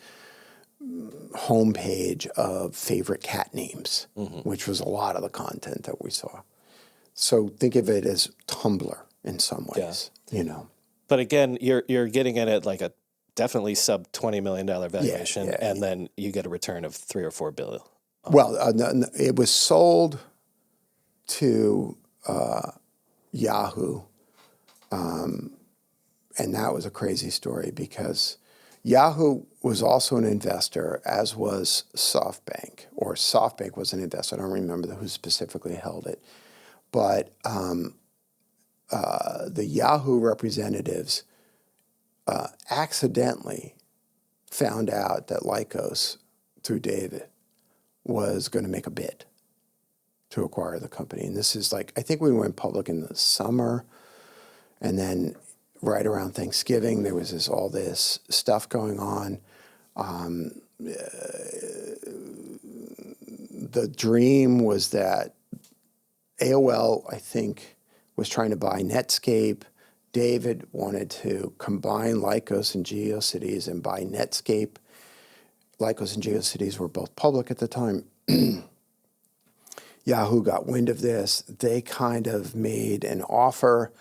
homepage of favorite cat names, which was a lot of the content that we saw. So think of it as Tumblr in some ways, But again, you're getting it at like a definitely sub $20 million valuation, and then you get a return of $3 or $4 billion. Well, it was sold to Yahoo, and that was a crazy story because Yahoo was also an investor, as was SoftBank, or SoftBank was an investor. I don't remember who specifically held it. But the Yahoo representatives accidentally found out that Lycos, through David, was going to make a bid to acquire the company. And this is like, I think we went public in the summer, and then right around Thanksgiving, there was all this stuff going on. The dream was that AOL, I think, was trying to buy Netscape. David wanted to combine Lycos and GeoCities and buy Netscape. Lycos and GeoCities were both public at the time. Yahoo got wind of this. They kind of made an offer.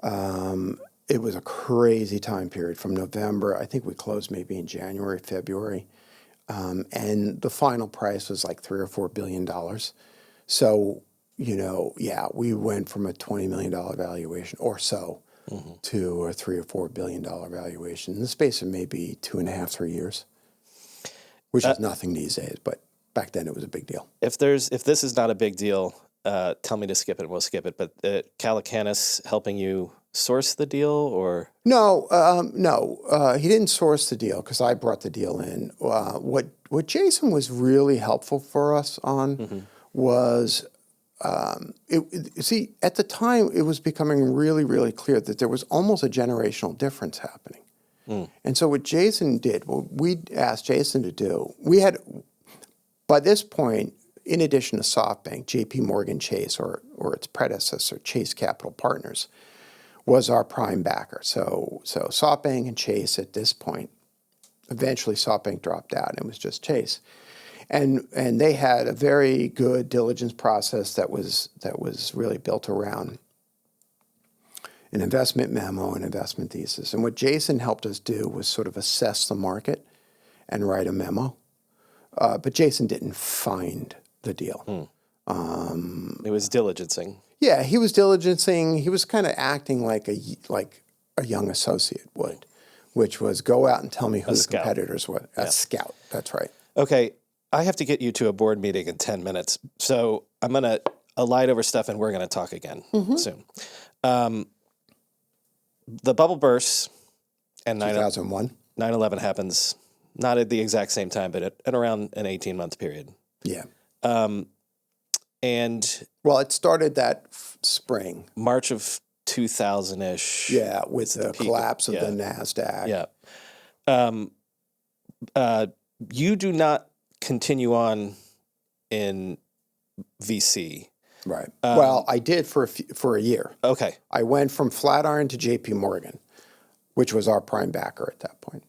It was a crazy time period from November. I think we closed maybe in January, February. And the final price was like $3 or $4 billion. So, we went from a $20 million valuation or so to a $3 or $4 billion valuation in the space of maybe 2.5, 3 years, which is nothing these days, but back then it was a big deal. If this is not a big deal, tell me to skip it and we'll skip it. But Calacanis helping you source the deal or? No, he didn't source the deal because I brought the deal in. What Jason was really helpful for us on was, at the time it was becoming really, really clear that there was almost a generational difference happening. And so what Jason did, what we asked Jason to do, we had, by this point, in addition to SoftBank, JP Morgan Chase, or its predecessor, Chase Capital Partners, was our prime backer. So SoftBank and Chase at this point, eventually SoftBank dropped out and it was just Chase. And they had a very good diligence process that was really built around an investment memo and investment thesis. And what Jason helped us do was sort of assess the market and write a memo. But Jason didn't find the deal. It was diligencing. Yeah, he was diligencing. He was kind of acting like a young associate would, which was go out and tell me who the competitors were. A scout, that's right. Okay, I have to get you to a board meeting in 10 minutes. So I'm going to alight over stuff and we're going to talk again soon. The bubble bursts and 2001. 9/11 happens, not at the exact same time, but at around an 18-month period. Yeah. And well, it started that spring. March of 2000-ish. Yeah, with the collapse of the NASDAQ. Yeah. You do not continue on in VC. Right. Well, I did for a year. Okay. I went from Flatiron to JP Morgan, which was our prime backer at that point.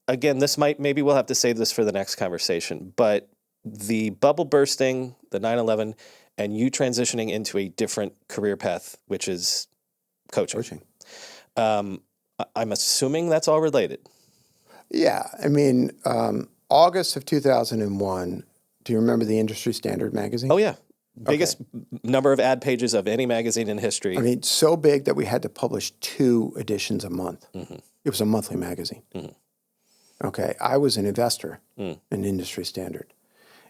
Again, maybe we'll have to save this for the next conversation, but the bubble bursting, the 9/11, and you transitioning into a different career path, which is coaching. I'm assuming that's all related. Yeah. I mean, August of 2001, do you remember the Industry Standard magazine? Oh, yeah. Biggest number of ad pages of any magazine in history. I mean, so big that we had to publish 2 editions a month. It was a monthly magazine. Okay. I was an investor in Industry Standard.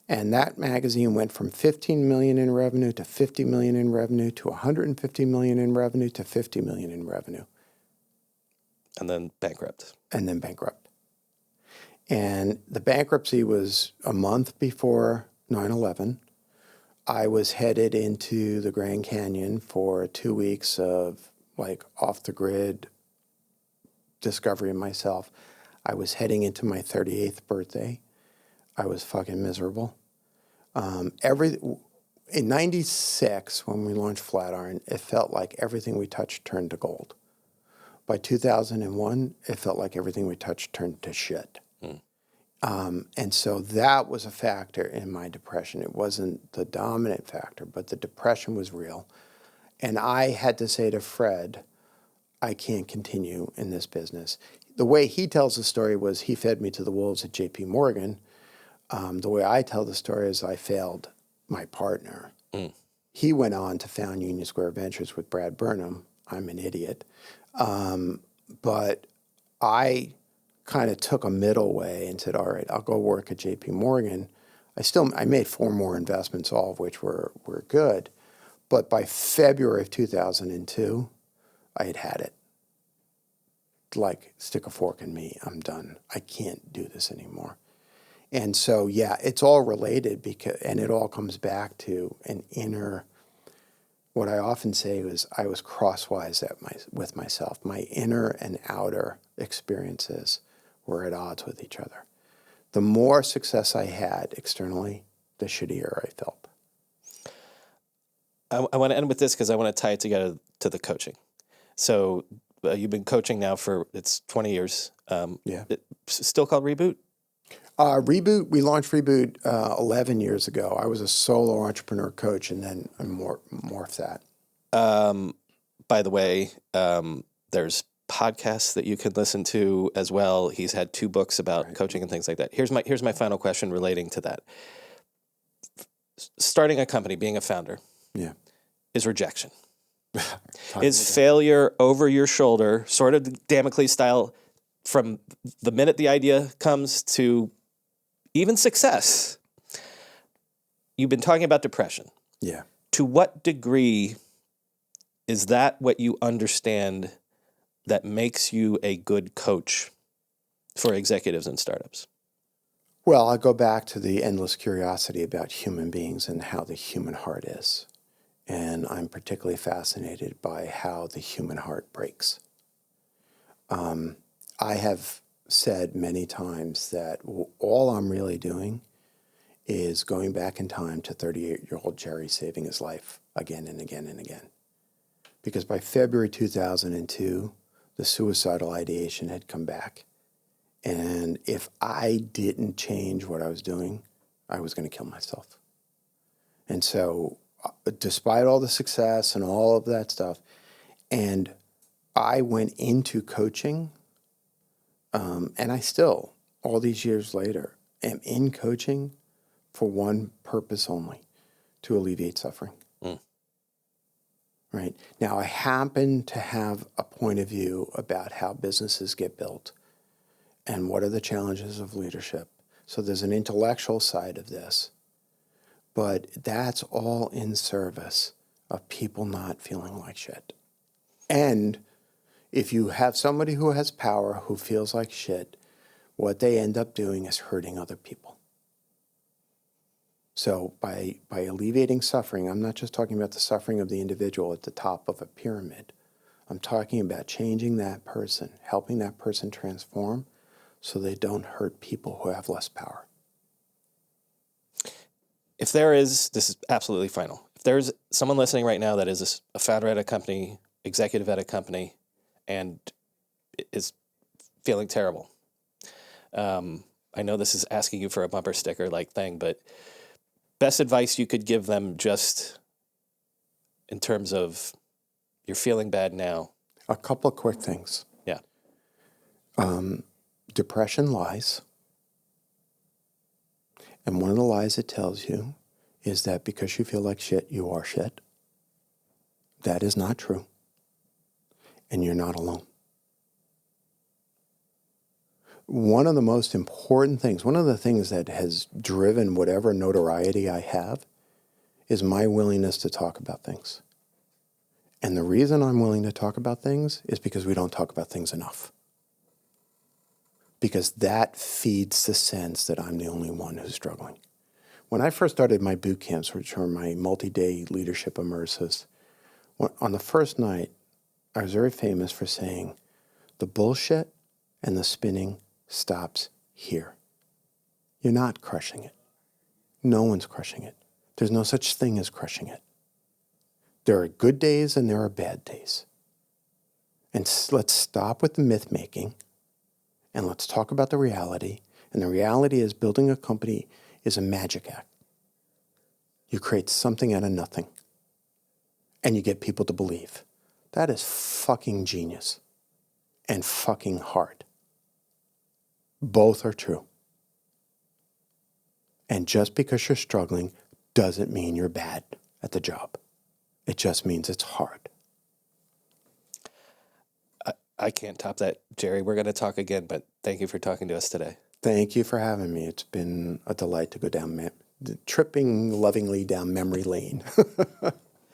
And that magazine went from 15 million in revenue to 50 million in revenue to 150 million in revenue to 50 million in revenue. And then bankrupt. And the bankruptcy was a month before 9/11. I was headed into the Grand Canyon for 2 weeks of like off the grid discovery of myself. I was heading into my 38th birthday. I was fucking miserable. In 96, when we launched Flatiron, it felt like everything we touched turned to gold. By 2001, it felt like everything we touched turned to shit. And so that was a factor in my depression. It wasn't the dominant factor, but the depression was real. And I had to say to Fred, I can't continue in this business. The way he tells the story was he fed me to the wolves at JP Morgan. The way I tell the story is I failed my partner. He went on to found Union Square Ventures with Brad Burnham. I'm an idiot. But I kind of took a middle way and said, all right, I'll go work at JP Morgan. I made 4 more investments, all of which were good. But by February of 2002, I had it. Like, stick a fork in me, I'm done. I can't do this anymore. And so, yeah, it's all related and it all comes back to an inner, what I often say is I was crosswise with myself. My inner and outer experiences were at odds with each other. The more success I had externally, the shittier I felt. I want to end with this because I want to tie it together to the coaching. So you've been coaching now for, it's 20 years. Yeah. It's still called Reboot? Reboot, we launched Reboot 11 years ago. I was a solo entrepreneur coach, and then I morphed that. By the way, there's podcasts that you can listen to as well. He's had 2 books about coaching and things like that. Here's my final question relating to that. Starting a company, being a founder, is rejection. Is failure over your shoulder, sort of Damocles style, from the minute the idea comes to even success? You've been talking about depression. Yeah. To what degree is that what you understand that makes you a good coach for executives and startups? Well, I go back to the endless curiosity about human beings and how the human heart is. And I'm particularly fascinated by how the human heart breaks. I have said many times that all I'm really doing is going back in time to 38-year-old Jerry saving his life again and again and again. Because by February 2002, the suicidal ideation had come back. And if I didn't change what I was doing, I was going to kill myself. And so despite all the success and all of that stuff, and I went into coaching, and I still, all these years later, am in coaching for one purpose only, to alleviate suffering. Right? Now, I happen to have a point of view about how businesses get built and what are the challenges of leadership. So there's an intellectual side of this, but that's all in service of people not feeling like shit. And if you have somebody who has power who feels like shit, what they end up doing is hurting other people. So by alleviating suffering, I'm not just talking about the suffering of the individual at the top of a pyramid. I'm talking about changing that person, helping that person transform so they don't hurt people who have less power. If there is, this is absolutely final. If there's someone listening right now that is a founder at a company, executive at a company, and is feeling terrible, I know this is asking you for a bumper sticker like thing, but best advice you could give them just in terms of you're feeling bad now. A couple of quick things. Yeah. Depression lies. And one of the lies it tells you is that because you feel like shit, you are shit. That is not true. And you're not alone. One of the most important things, one of the things that has driven whatever notoriety I have is my willingness to talk about things. And the reason I'm willing to talk about things is because we don't talk about things enough. Because that feeds the sense that I'm the only one who's struggling. When I first started my boot camps, which are my multi-day leadership immersives, on the first night, I was very famous for saying, the bullshit and the spinning stops here. You're not crushing it. No one's crushing it. There's no such thing as crushing it. There are good days and there are bad days. And let's stop with the myth-making and let's talk about the reality. And the reality is building a company is a magic act. You create something out of nothing and you get people to believe. That is fucking genius and fucking hard. Both are true. And just because you're struggling doesn't mean you're bad at the job. It just means it's hard. I can't top that, Jerry. We're going to talk again, but thank you for talking to us today. Thank you for having me. It's been a delight to go down, tripping lovingly down memory lane.